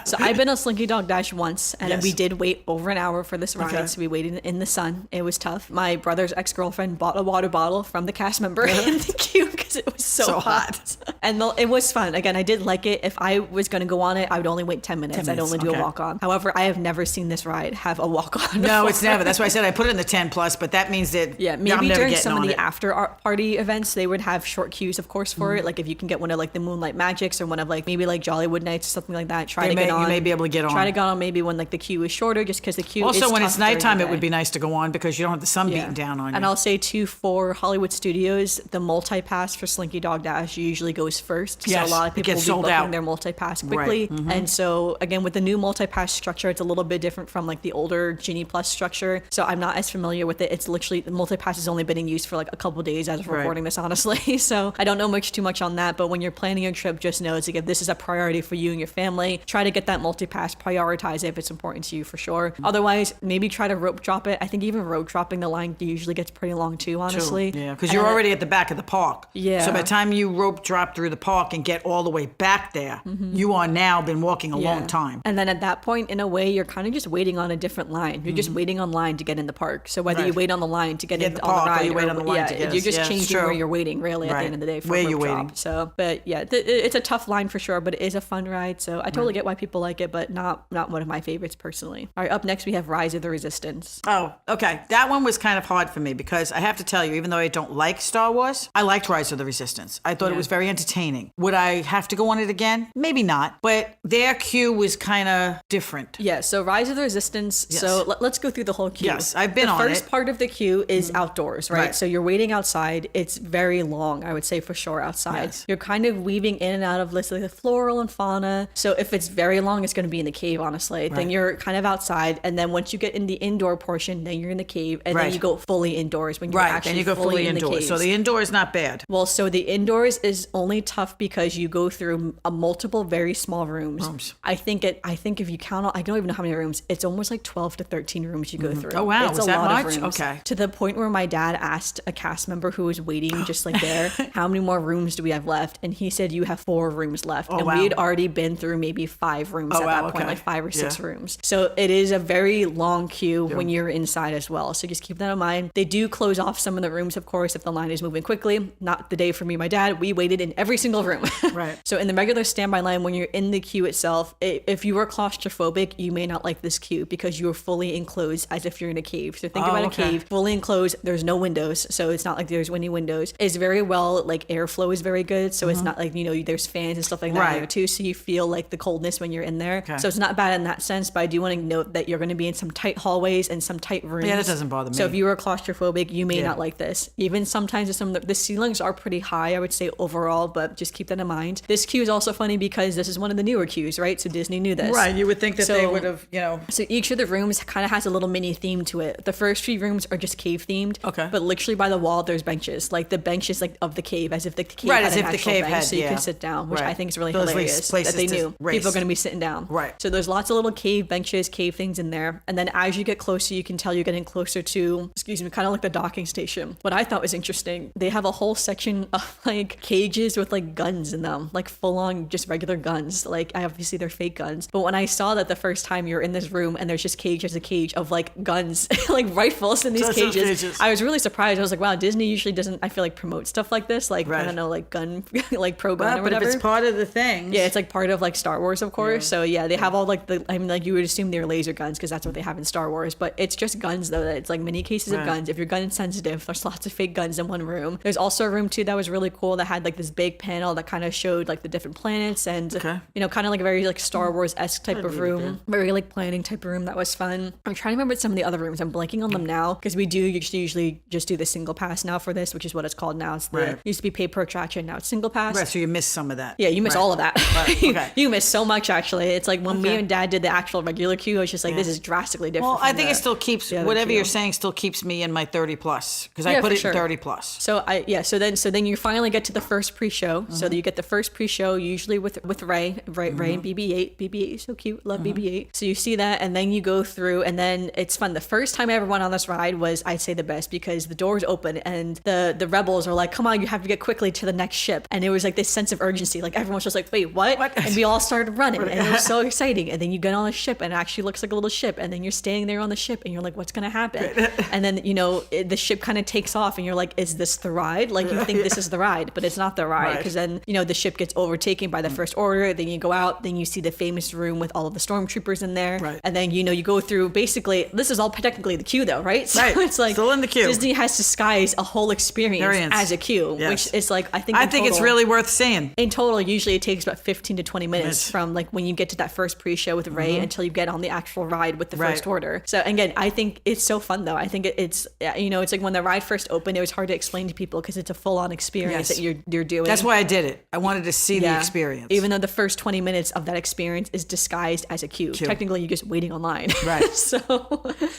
So I've been on Slinky Dog Dash once, and we did wait over an hour for this ride. Okay. So we waited in the sun. It was tough. My brother's ex-girlfriend bought a water bottle from the cast member in the queue because it was so hot. And it was fun. Again, I did like it. If I was going to go on it, I would only wait 10 minutes. I'd only do a walk-on. However, I have never seen this ride have a walk-on. No, before. it's never. That's why I said I put it in the 10 plus, but that means that Yeah, I'm maybe never during getting some of on the it. after party events, they would have short queues, of course, for it. Like if you can get one of like the Moonlight Magics or one of like maybe like Jollywood Nights or something like that. Try to get on. You may be able to get on. Try to get on maybe when like the queue is shorter, just because the queue. Also, is when tough it's during nighttime, the it would day. be nice to go on because you don't have the sun beating down on you. And I'll say too, for Hollywood Studios, the multi-pass for Slinky Dog Dash usually goes first. Yes, so a lot of it people gets will be sold booking out. their multi-pass quickly. And so again, with the new multi-pass structure, it's a little bit different from like the older Genie Plus structure. So I'm not as familiar with it. It's literally, the multi-pass has only been in use for like a couple days as of recording this, honestly. So I don't know too much on that, but when you're planning your trip, just know it's like, if this is a priority for you and your family, try to get that multi-pass, prioritize it if it's important to you for sure. Otherwise, maybe try to rope drop it. I think even rope dropping the line usually gets pretty long too, honestly. Yeah, because you're already at the back of the park. Yeah. So by the time you rope drop through the park and get all the way back there, you are now been walking a long time. And then at that point, in a way, you're kind of just waiting on a different line. You're just waiting on line to get in the park. So whether you wait on the line to get in on the ride, or you wait on the line to get you're just changing where you're waiting, really, at the end of the day for where rope you're drop. waiting. So, but yeah, it's a tough line for sure, but it is a fun ride. So I totally get why people like it, but not one of my favorites personally. All right, up next we have Rise of the Resistance. Oh, okay. That one was kind of hard for me because I have to tell you, even though I don't like Star Wars, I liked Rise of the Resistance. I thought it was very entertaining. Would I have to go on it again? Maybe not. But their queue was kind of different. Yeah, so Rise of the Resistance. Yes. So let's go through the whole queue. Yes, I've been on it. The first part of the queue is outdoors, right? So you're waiting outside. It's very long, I would say, for sure, outside. Yes. You're kind of weaving in and out of like the floral and fauna. So if it's very long, it's going to be in the cave, honestly. Then you're kind of outside. And then once you get in the indoor portion, then you're in the cave. And then you go fully indoors when you're actually then you go fully in the indoors. caves. So the indoor is not bad. Well, so the indoors is only tough because you go through a multiple very small rooms. I think if you count, I don't even know how many rooms. It's almost like 12 to 13 rooms you go through. Oh wow, it's was a that lot much? of rooms. Okay. To the point where my dad asked a cast member who was waiting just like there, how many more rooms do we have left? And he said, you have 4 rooms left. And we had already been through maybe 5 rooms at that point, like 5 or 6 rooms. So it is a very long queue when you're inside as well. So just keep that in mind. They do close off some of the rooms, of course, if the line is moving quickly. Not the day for me, my dad. We waited in every single room. Right. So in the regular standby line, when you're in the queue itself, if you are claustrophobic, you may not like this queue because you are fully enclosed as if you're in a cave. So think about a cave, fully enclosed. There's no windows. So it's not like there's any windows. It's very well, like airflow is very good. So it's not like, there's fans and stuff like that in there too. So you feel like the coldness when you're in there. Okay. So it's not bad in that sense, but I do want to note that you're going to be in some tight hallways and some tight rooms. Yeah, that doesn't bother me. So if you are claustrophobic, you may not like this. Even sometimes the ceilings are pretty high, I would say overall, but just keep that in mind. This queue is also funny because this is one of the newer queues, right? So Disney knew this. Right, you would think that they would have, So each of the rooms kind of has a little mini theme to it. The first 3 rooms are just cave themed. Okay. But literally by the wall, there's benches. Like the benches like of the cave, as if the cave had an actual bench, so you can sit down, which I think is really hilarious that they knew people are going to be sitting down. Right. So there's lots of little cave benches, cave things in there. And then as you get closer, you can tell you're getting closer to, kind of like the docking station. What I thought was interesting, they have a whole section of like cages with like guns in them, like full on just regular guns. Like obviously they're fake guns. But when I saw that the first time you're in this room and there's just cage as a cage of like guns, like rifles in these cages, I was really surprised. I was like, wow, Disney usually doesn't, I feel like, promote stuff like this. Like, I don't know, like gun, like pro gun or whatever. But if it's part of the thing. Yeah, it's like part of like Star Wars, of course. Yeah. So yeah, they have all like like you would assume they're laser guns because that's what they have in Star Wars. But it's just guns though. It's like many cases of guns. If you're gun sensitive, there's lots of fake guns in one room. There's also a room too that was really cool that had like this big panel that kind of showed like the different planets and kind of like a very like Star Wars-esque type of room. Very like planning type of room. That was fun. I'm trying to remember some of the other rooms. I'm blanking on them now because we do usually just do the single pass now for this, which is what it's called now. It's the used to be pay per attraction, now it's single pass. Right, so you missed some of that. Yeah, you miss all of that. Right. Okay. You miss so much actually. It's like when me and Dad did the actual regular queue, it's just like this is drastically different. Well, I think it still keeps whatever you're saying still keeps me in my 30 plus because I put it in 30 plus. So so then you finally get to the first pre-show. So that you get the first pre-show usually with Ray and BB-8. BB-8 is so cute. Love BB-8. So you see that and then you go through and then it's fun. The first time I ever went on this ride was, I'd say, the best because the doors open and the rebels are like, come on, you have to get quickly to the next ship. And it was like this sense of urgency. Like everyone's just like, wait, what? And we all started running and it was so exciting. And then you get on the ship and it actually looks like a little ship. And then you're standing there on the ship and you're like, what's going to happen? And then, the ship kind of takes off and you're like, is this the ride? Like you think this is the ride, but it's not the ride. Because then, the ship gets overtaken by the First Order. Then you go out, then you see the famous room with all of the stormtroopers in there. Right. And then, you go through basically, this is all technically the queue though, right? So it's like still in the queue. Disney has disguised a whole experience as a queue, which is like, I think it's really worth seeing. In total, usually it takes about 15 to 20 minutes from like when you get to that first pre-show with Rey until you get on the actual ride with the First Order. So again, I think it's so fun though. I think it's it's like when the ride first opened, it was hard to explain to people because it's a full-on experience that you're doing. That's why I did it. I wanted to see the experience. Even though the first 20 minutes of that experience is disguised as a queue. Technically, you're just waiting online. Right. So,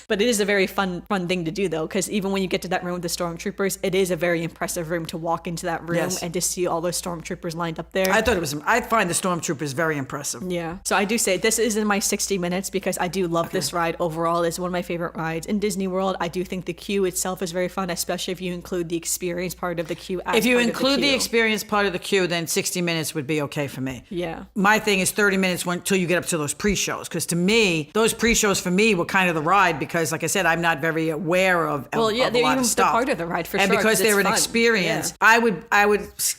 but it is a very fun thing to do though, because even when you get to that room with the stormtroopers, it is a very impressive room to walk into that room and to see all those stormtroopers lined up there. I find the stormtroopers very impressive. Yeah. So I do say this is in my 60 minutes because I do love this ride overall. It's one of my favorite rides in Disney World. I do think the queue itself is very fun, especially if you include the experience part of the queue. If you include the experience part of the queue, then 60 minutes would be okay for me. Yeah. My thing is 30 minutes until you get up to those pre-shows, because to me, those pre-shows for me were kind of the ride, because like I said, I'm not very aware of a lot of stuff. They're part of the ride for and sure. And because they're an fun. experience, I would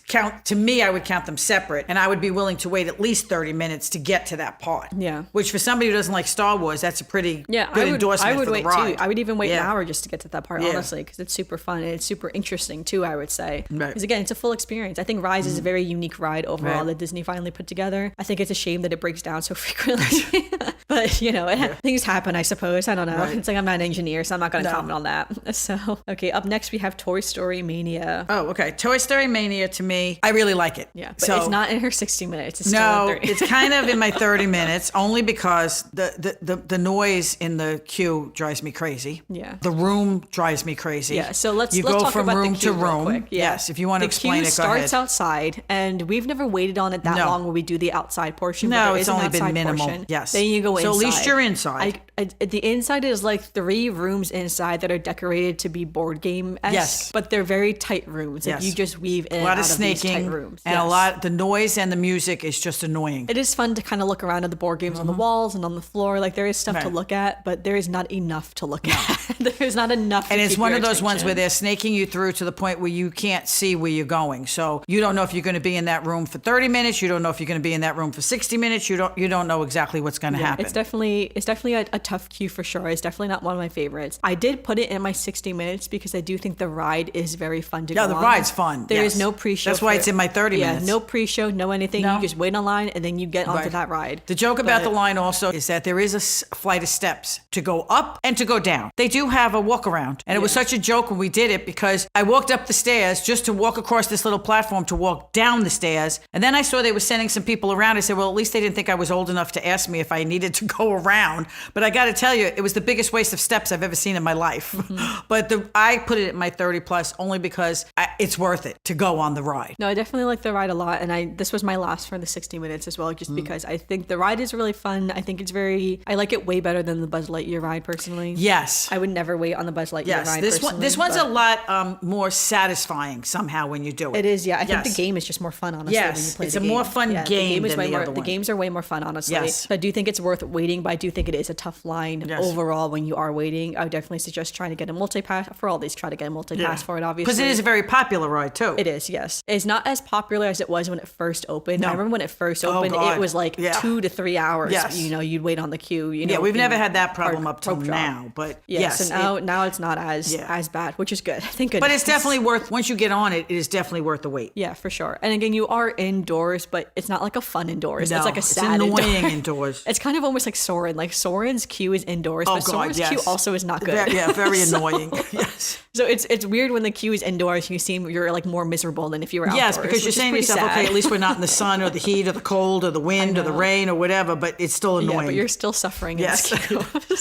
count them separate, and I would be willing to wait at least 30 minutes to get to that part. Yeah. Which for somebody who doesn't like Star Wars, that's a pretty good endorsement I would for wait the ride. too. I would even wait an hour just to get to that part, honestly, because it's super fun and it's super interesting too, I would say. Right. Because again, it's a full experience. I think Rise is a very unique ride overall that Disney finally put together. I think it's a shame that it breaks down so frequently. But, things happen, I suppose. I don't know. Right. It's like I'm not an engineer, so I'm not going to comment on that. So, okay, up next we have Toy Story Mania. Oh, okay. Toy Story Mania, to me, I really like it. Yeah, but it's not in her 60 minutes. It's still in 30. It's kind of in my 30 minutes, only because the noise in the queue drives me crazy. Yeah. The room drives me crazy. Yeah, so let's go talk from about room the queue to room. Real quick. Yeah. Yes, if you want to explain it, go ahead. The queue starts outside, and we've never waited on it that long when we do the outside portion. No, but it's only been minimal. Portion. Yes. Then you go inside. So at least you're inside. The inside is like 3 rooms inside that are decorated to be board game-esque. Yes. But they're very tight rooms. Like you just weave in and out of these tight rooms. And the noise and the music is just annoying. It is fun to kind of look around at the board games on the walls and on the floor. Like there is stuff to look at, but there is not enough to look at. There is not enough. And it's one of those ones where they're snaking you through to the point where you can't see where you're going. So you don't know if you're going to be in that room for 30 minutes. You don't know if you're going to be in that room for 60 minutes. You don't know exactly what's going to happen. It's definitely a tough queue for sure. It's definitely not one of my favorites. I did put it in my 60 minutes because I do think the ride is very fun to go on. Yeah, the ride's fun. There is no pre-show. That's why it's in my 30 minutes. Yeah, no pre-show, no anything. No. You just wait online and then you get onto that ride. The joke about the line also is that there is a flight of steps to go up and to go down. They do have a walk around. And it was such a joke when we did it, because I walked up the stairs just to walk across this little platform to walk down the stairs. And then I saw they were sending some people around. I said, well, at least they didn't think I was old enough to ask me if I needed to go around. But I got to tell you, it was the biggest waste of steps I've ever seen in my life. Mm-hmm. But I put it at my 30 plus only because it's worth it to go on the ride. No, I definitely like the ride a lot. And this was my last for the 60 minutes as well, just because I think the ride is really fun. I think I like it way better than the Buzz Lightyear ride personally. Yes. I would never wait on the Buzz Lightyear ride This one's a lot more satisfying somehow when you do it. It is, yeah. I think the game is just more fun, honestly, when you play it's the a game. more fun game than the other one. The games are way more fun, honestly. Yes. So I do think it's worth waiting, but I do think it is a tough line overall when you are waiting. I would definitely suggest trying to get a multi-pass. For all these, try to get a multi-pass for it, obviously. Because it is a very popular ride, too. It is, yes. It's not as popular as it was when it first opened. No. I remember when it first opened, it was like 2 to 3 hours. Yes. You'd wait on the queue. We've never had that problem up till now. But so now it's not as bad, which is good. Thank goodness. But it's definitely worth, once you get on it, it is definitely worth the wait. Yeah, for sure. And again, you are indoors, but it's not like a fun indoors. No, it's like a sad annoying indoors. It's kind of almost like Soarin'. Like Soarin's queue is indoors, but Soarin's queue also is not good. Very annoying. Yes. So it's weird when the queue is indoors. You're like more miserable than if you were outdoors. Yes, because you're saying to yourself, okay, at least we're not in the sun or the heat or the cold or the wind or the rain or whatever, but it's still annoying. Yeah, but you're still suffering. Yes.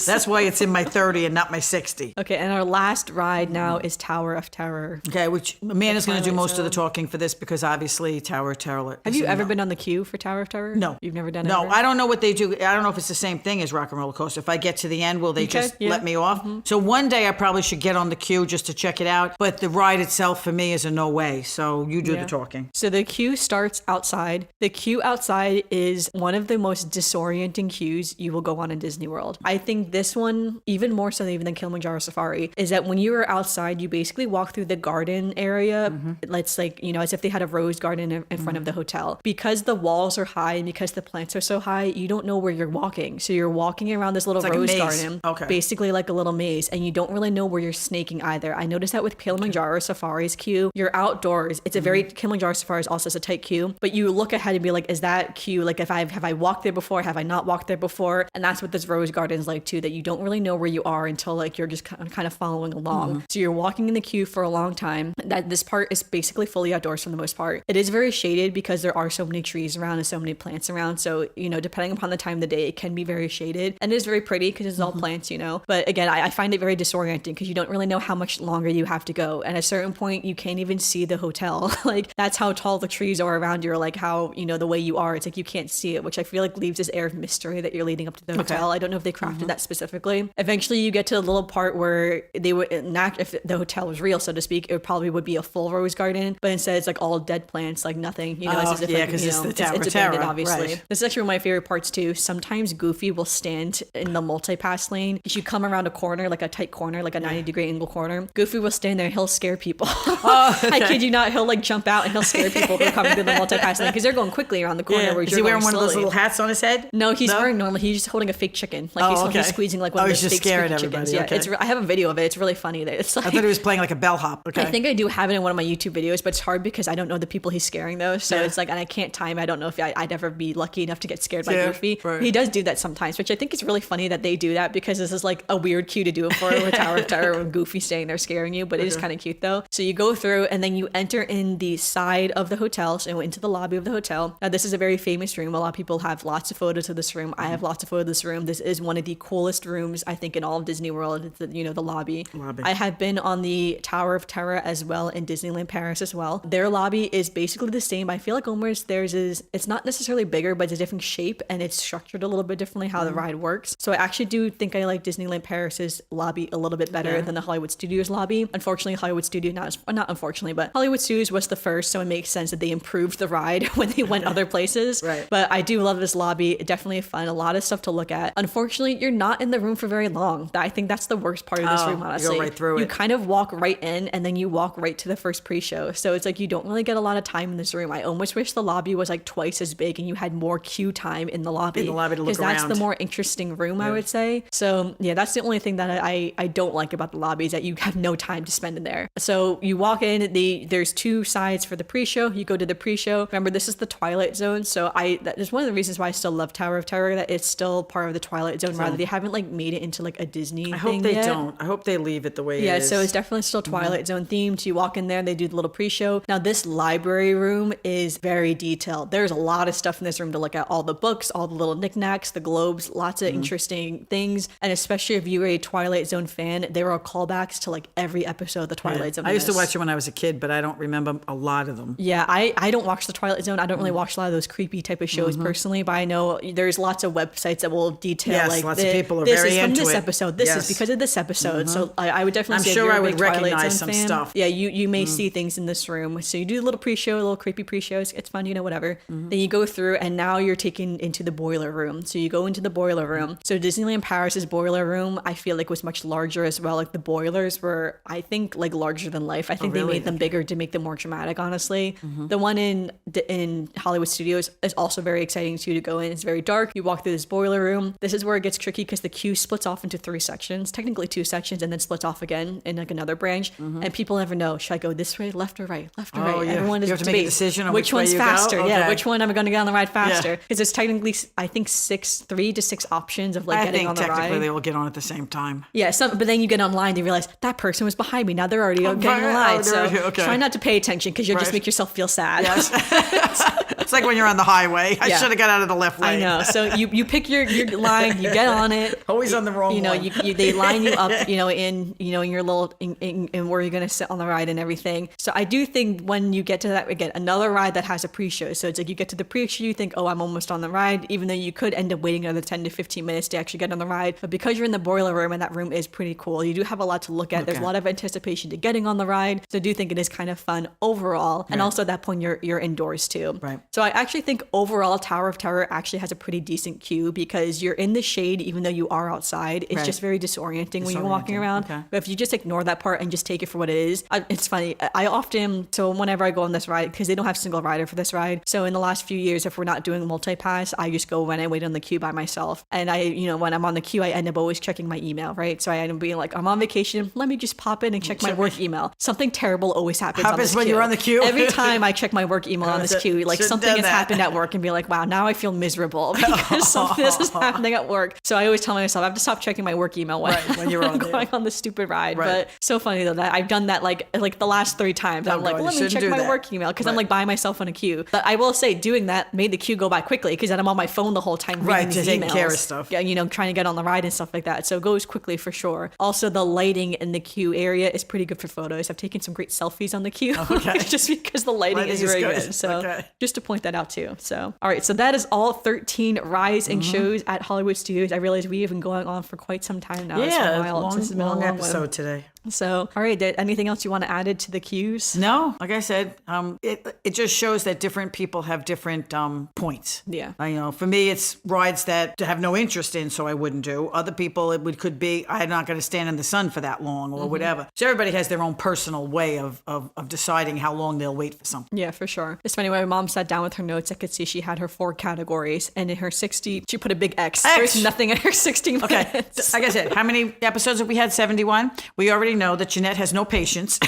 That's why it's in my 30 and not my 60. Okay, and our last ride now is Tower of Terror. Okay, which Amanda's going to do most of the talking for this, because obviously Tower of Terror. Have you ever been on the queue for Tower of Terror? No. You've never done it? No, I don't know what they do. I don't know if it's the same thing as Rock and Roller Coaster. If I get to the end, will they just let me off? Mm-hmm. So one day I probably should get on the queue just to check it out. But the ride itself for me is a no way. So you do the talking. So the queue starts outside. The queue outside is one of the most disorienting queues you will go on in Disney World. I think this one, even more so even than Kilimanjaro Safari, is that when you are outside, you basically walk through the garden area. It's like, as if they had a rose garden in front of the hotel. Because the walls are high and because the plants are so high, you don't know where you're walking walking. So you're walking around this little like a rose maze. garden, Okay. basically like a little maze, and you don't really know where you're snaking either. I noticed that with Kilimanjaro Safari's queue. You're outdoors. It's a very Kilimanjaro Safari's also has a tight queue, but you look ahead and be like, is that queue like have I walked there before? Have I not walked there before? And that's what this rose garden is like too. That you don't really know where you are until like you're just kind of following along. So you're walking in the queue for a long time. That this part is basically fully outdoors for the most part. It is very shaded because there are so many trees around and so many plants around. So, you know, depending upon the time of the day, it can be very shaded, and it is very pretty because it's all plants, you know. But again, I find it very disorienting because you don't really know how much longer you have to go. And at a certain point, you can't even see the hotel. Like, that's how tall the trees are around you, or like how, you know, the way you are. It's like you can't see it, which I feel like leaves this air of mystery that you're leading up to the hotel. I don't know if they crafted that specifically. Eventually, you get to a little part where they would not, if the hotel was real, so to speak, it probably would be a full rose garden, but instead it's like all dead plants, like nothing. You know, it's as if like, you know, it's the Tower it's of abandoned, Terror, obviously. right. This is actually one of my favorite parts too. Sometimes Goofy will stand in the multi-pass lane. If you come around a corner, like a tight corner, like a 90-degree angle corner, Goofy will stand there and he'll scare people. I kid you not, he'll like jump out and he'll scare people who are coming through the multi-pass lane because they're going quickly around the corner. Where Is you're he wearing going one of those slowly. little hats on his head? No, he's wearing normal. He's just holding a fake chicken. Like he's squeezing like one of he's those just fake scaring squeaky everybody. chickens. Yeah, Okay. I have a video of it. It's really funny. That it's like, I thought he was playing like a bellhop. Okay. I think I do have it in one of my YouTube videos, but it's hard because I don't know the people he's scaring though. So it's like, and I can't time. I don't know if I'd ever be lucky enough to get scared by Goofy. Right. He does do that sometimes, which I think is really funny that they do that because this is like a weird cue to do it for a Tower of Terror when Goofy's staying there scaring you, but it is kind of cute though. So you go through and then you enter in the side of the hotel, so into the lobby of the hotel. Now this is a very famous room. A lot of people have lots of photos of this room. I have lots of photos of this room. This is one of the coolest rooms I think in all of Disney World. It's the, you know, the lobby. I have been on the Tower of Terror as well in Disneyland Paris as well. Their lobby is basically the same. I feel like almost theirs is, it's not necessarily bigger, but it's a different shape and it's structured a little bit differently how the ride works. So I actually do think I like Disneyland Paris's lobby a little bit better than the Hollywood Studios lobby. Unfortunately, Hollywood Studios, not unfortunately, but Hollywood Studios was the first, so it makes sense that they improved the ride when they went other places. Right. But I do love this lobby. Definitely fun. A lot of stuff to look at. Unfortunately, you're not in the room for very long. I think that's the worst part of this room, honestly. You go right through You it. kind of walk right in and then you walk right to the first pre-show. So it's like you don't really get a lot of time in this room. I almost wish the lobby was like twice as big and you had more queue time in the lobby. To look because that's the around. more interesting room, I would say. So yeah, that's the only thing that I don't like about the lobby is that you have no time to spend in there. So you walk in, there's two sides for the pre-show. You go to the pre-show. Remember, this is the Twilight Zone. So that is one of the reasons why I still love Tower of Terror, that it's still part of the Twilight Zone. Rather, they haven't like made it into like a Disney I thing hope they yet. don't. I hope they leave it the way it is. Yeah, so it's definitely still Twilight Zone themed. You walk in there, they do the little pre-show. Now, this library room is very detailed. There's a lot of stuff in this room to look at. All the books, all the little knickknacks, the globes, lots of interesting things. And especially if you're a Twilight Zone fan, there are callbacks to like every episode of the Twilight Zone. I used to watch it when I was a kid, but I don't remember a lot of them. Yeah, I don't watch the Twilight Zone. I don't really watch a lot of those creepy type of shows personally, but I know there's lots of websites that will detail Yes, like lots of people are this very is from into this it. episode. This Yes. is because of this episode. So I would definitely I'm say if sure you're I a would big Twilight recognize Zone some fan, stuff. Yeah, you may see things in this room. So you do a little pre-show, a little creepy pre-show. It's fun, you know, whatever. Then you go through and now you're taken into the boiler room. So you go into the boiler room. So Disneyland Paris's boiler room, I feel like was much larger as well. Like the boilers were, I think, like larger than life. I think they made them bigger to make them more dramatic, honestly. The one in Hollywood Studios is also very exciting too to go in. It's very dark. You walk through this boiler room. This is where it gets tricky because the queue splits off into 3 sections, technically 2 sections, and then splits off again in like another branch. And people never know, should I go this way, left or right, left or right? Yeah. Everyone is You have to make a debating decision on which which way one's you go? faster. Yeah, Okay. which one am I going to get on the ride faster? Because there's technically, I think, 3 to 6 options of like I getting think on the technically ride. they all get on at the same time. Yeah, but then you get online and you realize that person was behind me. Now they're already getting right. on the ride. Oh, So they're already- okay. try not to pay attention because you'll just Right. make yourself feel sad. Yes. It's like when you're on the highway. I Yeah. should have got out of the left lane. I know. So you pick your line, you get on it. Always on the wrong You know, one. they line you up, in your little in where you're gonna sit on the ride and everything. So I do think when you get to that, again, another ride that has a pre-show. So it's like you get to the pre-show, you think, oh, I'm almost on the ride, even though you could end up waiting another 10 to 15 minutes to actually get on the ride. But because you're in the boiler room and that room is pretty cool, you do have a lot to look at. There's a lot of anticipation to getting on the ride. So I do think it is kind of fun overall. And also at that point you're indoors too. Right. So I actually think overall Tower of Terror actually has a pretty decent queue because you're in the shade even though you are outside. It's just very disorienting when you're walking around. Okay. But if you just ignore that part and just take it for what it is, it's funny. So whenever I go on this ride, because they don't have single rider for this ride, so in the last few years, if we're not doing multi-pass, I just go when I wait on the queue by myself. And when I'm on the queue, I end up always checking my email, right? So I end up being like, I'm on vacation. Let me just pop in and check my work email. Something terrible always happens on this when queue. You're on the queue? Every time I check my work email on this queue, like something has happened at work and be like, wow, now I feel miserable because this is happening at work. So I always tell myself, I have to stop checking my work email when you're on going on the stupid ride. Right. But so funny though that I've done that like the last 3 times. I'm like, let me check my work email because I'm like by myself on a queue. But I will say doing that made the queue go by quickly because then I'm on my phone the whole time reading these taking emails. care of stuff. Yeah, trying to get on the ride and stuff like that. So it goes quickly for sure. Also, the lighting in the queue area is pretty good for photos. I've taken some great selfies on the queue just because the lighting is very good. So just to point that out too. So all right, so that is all 13 rides and shows at Hollywood Studios. I realize we've been going on for quite some time now. Yeah, it's been a long long episode today. So, all right, anything else you want to add to the queues? No, like I said, it just shows that different people have different points. Yeah. For me, it's rides that I have no interest in, so I wouldn't do. Other people, could be, I'm not going to stand in the sun for that long or whatever. So everybody has their own personal way of deciding how long they'll wait for something. Yeah, for sure. It's funny, when my mom sat down with her notes, I could see she had her 4 categories, and in her 60, she put a big X. There's nothing in her 60 minutes. Okay, like I said, how many episodes have we had? 71? We already know that Janette has no patience.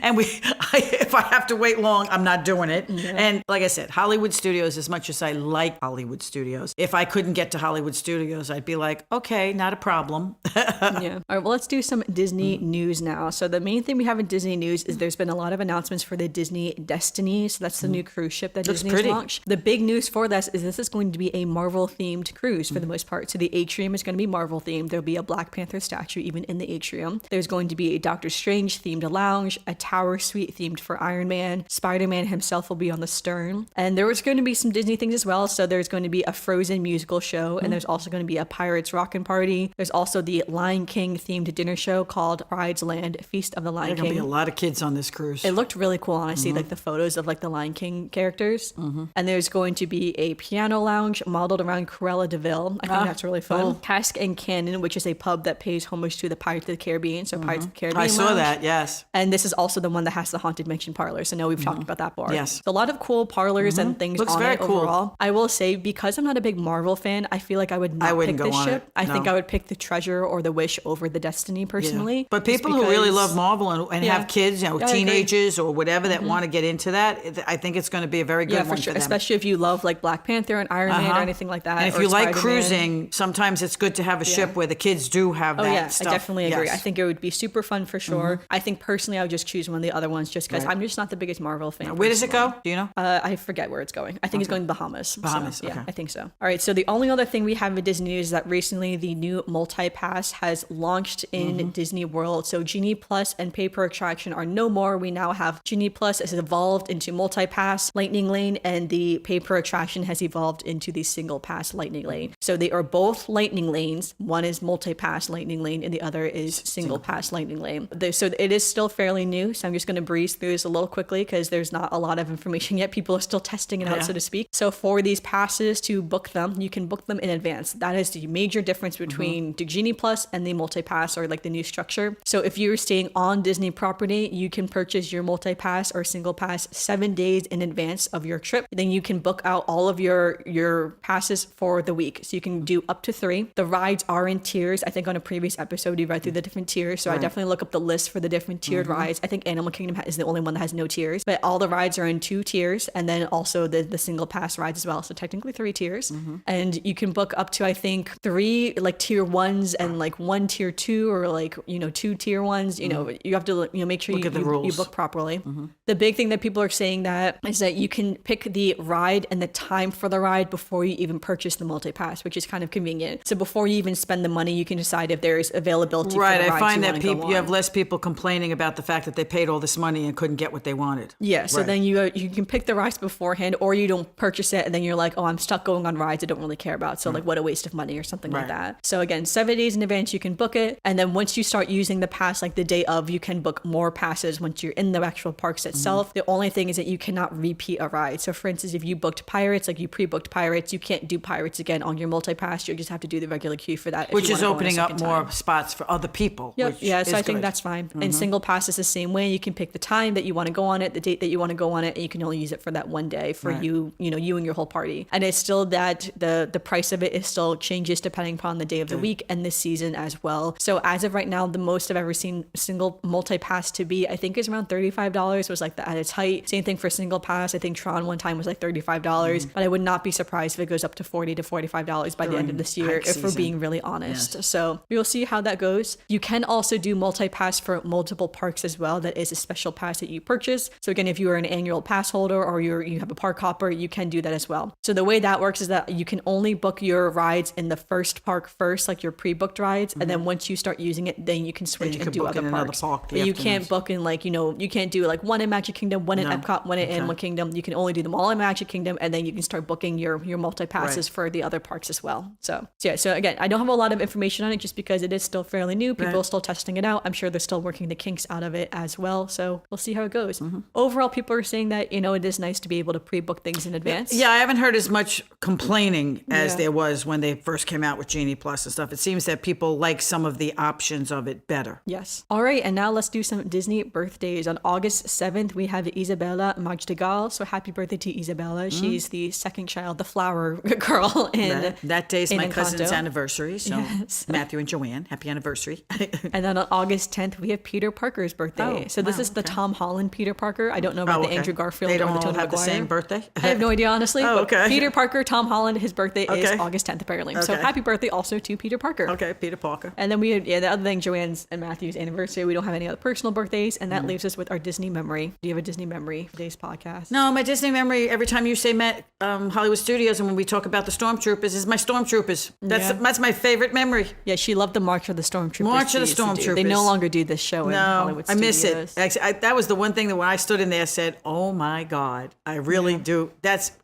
And if I have to wait long, I'm not doing it. Yeah. And like I said, Hollywood Studios, as much as I like Hollywood Studios, if I couldn't get to Hollywood Studios, I'd be like, okay, not a problem. Yeah. All right, well, let's do some Disney news now. So the main thing we have in Disney news is there's been a lot of announcements for the Disney Destiny. So that's the new cruise ship that Disney's launched. The big news for this is going to be a Marvel-themed cruise for the most part. So the atrium is going to be Marvel-themed. There'll be a Black Panther statue even in the atrium. There's going to be a Doctor Strange-themed lounge, a tower suite themed for Iron Man. Spider-Man himself will be on the stern. And there was going to be some Disney things as well. So there's going to be a Frozen musical show, and there's also going to be a Pirates Rockin' Party. There's also the Lion King themed dinner show called Pride's Land, Feast of the Lion King. There's going to be a lot of kids on this cruise. It looked really cool, honestly, like the photos of like the Lion King characters. And there's going to be a piano lounge modeled around Cruella de Vil. I think that's really fun. Cool. Cask and Cannon, which is a pub that pays homage to the Pirates of the Caribbean. So Pirates of the Caribbean I saw lounge. that, yes. And this is also the one that has the Haunted Mansion parlor. So now we've talked about that before. Yes. So a lot of cool parlors and things Looks on very it cool. overall. I will say, because I'm not a big Marvel fan, I feel like I would not pick this ship. I think I would pick the Treasure or the Wish over the Destiny personally. Yeah. But people who really love Marvel and have kids, teenagers or whatever that want to get into that, I think it's going to be a very good one for them. Especially if you love like Black Panther and Iron Man or anything like that. And if you like cruising, sometimes it's good to have a ship where the kids do have that stuff. I definitely agree. I think it would be super fun for sure. I think personally I would just choose one of the other ones just because I'm just not the biggest Marvel fan. Where does it go? Do you know? I forget where it's going. I think it's going to Bahamas. Bahamas, so, yeah, I think so. All right, so the only other thing we have in Disney news is that recently the new multi-pass has launched in Disney World. So Genie Plus and Pay Per Attraction are no more. We now have Genie Plus has evolved into multi-pass Lightning Lane, and the Pay Per Attraction has evolved into the single pass Lightning Lane. So they are both Lightning Lanes. One is multi-pass Lightning Lane and the other is single pass Lightning Lane. So it is still fairly new. So I'm just going to breeze through this a little quickly because there's not a lot of information yet. People are still testing it out, so to speak. So for these passes to book them, you can book them in advance. That is the major difference between the Genie Plus and the multi-pass, or like the new structure. So if you're staying on Disney property, you can purchase your multi-pass or single pass 7 days in advance of your trip. Then you can book out all of your passes for the week. So you can do up to 3. The rides are in tiers. I think on a previous episode, we read through the different tiers. So I definitely look up the list for the different tiered rides. I think Animal Kingdom is the only one that has no tiers, but all the rides are in 2 tiers, and then also the single pass rides as well. So technically 3 tiers. And you can book up to, I think, 3 like tier 1s and like 1 tier 2, or like, 2 tier 1s. You have to make sure you book properly. The big thing that people are saying that is that you can pick the ride and the time for the ride before you even purchase the multi-pass, which is kind of convenient. So before you even spend the money, you can decide if there is availability for the rides I find that you have less people complaining about the fact that they paid all this money and couldn't get what they wanted. Yeah, so then you can pick the rides beforehand, or you don't purchase it and then you're like, oh, I'm stuck going on rides I don't really care about. So like, what a waste of money or something like that. So again, 7 days in advance, you can book it. And then once you start using the pass, like the day of, you can book more passes once you're in the actual parks itself. The only thing is that you cannot repeat a ride. So for instance, if you booked Pirates, like you pre-booked Pirates, you can't do Pirates again on your multi-pass. You just have to do the regular queue for that. Which is opening up more spots for other people. Yep. So I think that's fine. And single pass is the same way. You can pick the time that you want to go on it, the date that you want to go on it, and you can only use it for that one day for you and your whole party. And it's still that the price of it is still changes depending upon the day of the week and this season as well. So as of right now, the most I've ever seen single multi-pass to be, I think is around $35 was like at its height. Same thing for single pass. I think Tron one time was like $35, but I would not be surprised if it goes up to $40 to $45 by the end of this year, if we're being really honest. Yes. So we'll see how that goes. You can also do multi-pass for multiple parks as well. That is a special pass that you purchase. So again, if you are an annual pass holder or you have a park hopper, you can do that as well. So the way that works is that you can only book your rides in the first park first, like your pre-booked rides, and then once you start using it, then you can switch and do other parks. But you can't book in you can't do like one in Magic Kingdom, one in Epcot, one in Animal Kingdom. You can only do them all in Magic Kingdom, and then you can start booking your multi-passes for the other parks as well. So again, I don't have a lot of information on it just because it is still fairly new. People are still testing it out. I'm sure they're still working the kinks out of it as well. So we'll see how it goes. Overall, people are saying that, it is nice to be able to pre-book things in advance. Yeah, I haven't heard as much complaining as there was when they first came out with Genie Plus and stuff. It seems that people like some of the options of it better. Yes. All right, and now let's do some Disney birthdays. On August 7th, we have Isabella Madrigal. So happy birthday to Isabella. She's the second child, the flower girl in that day's my Encanto. cousin's anniversary. So Matthew and Joanne, happy anniversary. And then on August 10th, we have Peter Parker's birthday. This is the Tom Holland Peter Parker. I don't know about the Andrew Garfield they don't or the Tobey all have Maguire. the same birthday? I have no idea, honestly. Oh, okay. Peter Parker, Tom Holland, his birthday is August 10th, apparently. So happy birthday also to Peter Parker. Okay, Peter Parker. And then we had, the other thing, Joanne's and Matthew's anniversary. We don't have any other personal birthdays, and that leaves us with our Disney memory. Do you have a Disney memory for today's podcast? No, my Disney memory, every time you say Hollywood Studios and when we talk about the Stormtroopers, is my Stormtroopers. That's my favorite memory. Yeah, she loved the March of the Stormtroopers. March of the Stormtroopers. They no longer do this show in Hollywood Studios. I miss it. Actually, that was the one thing that when I stood in there, I said, oh my God, I really do.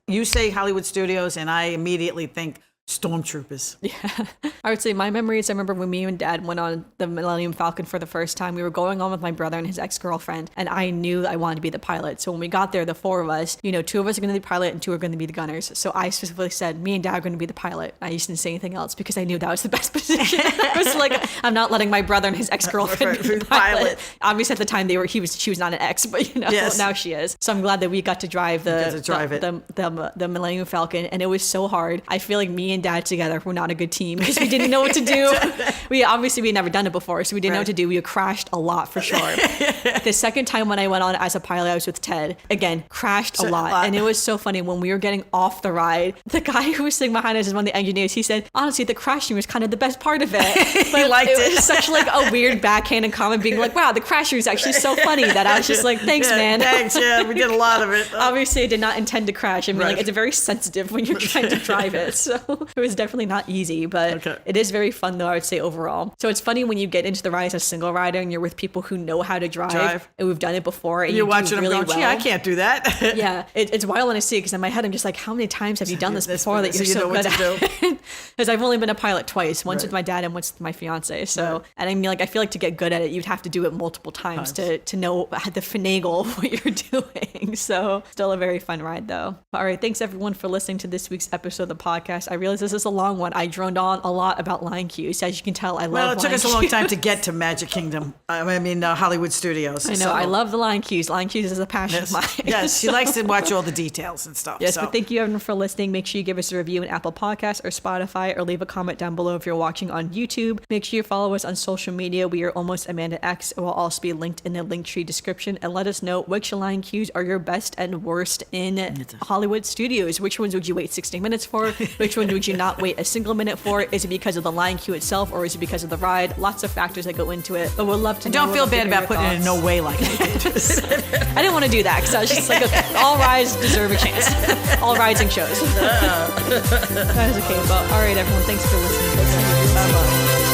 You say Hollywood Studios and I immediately think Stormtroopers. Yeah. I would say my memories, I remember when me and Dad went on the Millennium Falcon for the first time, we were going on with my brother and his ex-girlfriend, and I knew I wanted to be the pilot. So when we got there, the four of us, 2 of us are going to be the pilot and 2 are going to be the gunners. So I specifically said, me and Dad are going to be the pilot. I just didn't say anything else because I knew that was the best position. I was like, I'm not letting my brother and his ex-girlfriend be the pilot. Obviously at the time she was not an ex, but now she is. So I'm glad that we got to drive the Millennium Falcon, and it was so hard. I feel like me and Dad together were not a good team because we didn't know what to do. We had never done it before, so we didn't know what to do. We crashed a lot for sure. The second time when I went on as a pilot, I was with Ted. Again, crashed a lot. And it was so funny when we were getting off the ride, the guy who was sitting behind us is one of the engineers. He said, honestly, the crashing was kind of the best part of it. But he liked it. It was such like a weird backhanded comment being like, wow, the crashing was actually so funny that I was just like, thanks, man. Thanks, we did a lot of it. Obviously, I did not intend to crash. I mean, it's very sensitive when you're trying to drive it. So it was definitely not easy, but it is very fun though, I would say overall. So it's funny when you get into the ride as a single rider and you're with people who know how to drive. And we've done it before, and you're you watching do really them going, well. I can't do that. Yeah, it's wild when I see it because in my head I'm just like, how many times have you done this before that you're so good at it? Because I've only been a pilot twice, once with my dad and once with my fiance. So and I mean, like, I feel like to get good at it, you'd have to do it multiple times to know how to finagle what you're doing. So still a very fun ride though. All right, thanks everyone for listening to this week's episode of the podcast. I realize this is a long one. I droned on a lot about line cues. As you can tell, I love Well, it took line us a long time to get to Magic Kingdom. Hollywood Studios. I know. I love the line cues. Line cues is a passion of mine. Yes, she likes to watch all the details and stuff. Yes, but thank you everyone for listening. Make sure you give us a review in Apple Podcasts or Spotify, or leave a comment down below if you're watching on YouTube. Make sure you follow us on social media. We are Almost Amanda X. It will also be linked in the Linktree description. And let us know which line cues are your best and worst in Hollywood Studios. Which ones would you wait 60 minutes for? Which one would you not wait a single minute for? Is it because of the line cue itself, or is it because of the ride? Lots of factors that go into it. But we'd love to know. Don't feel bad about putting it in no way like I did. I didn't want to do that because I was just like, okay, all rides deserve a chance. All rides and shows. That is okay. But all right, everyone, thanks for listening. Bye-bye.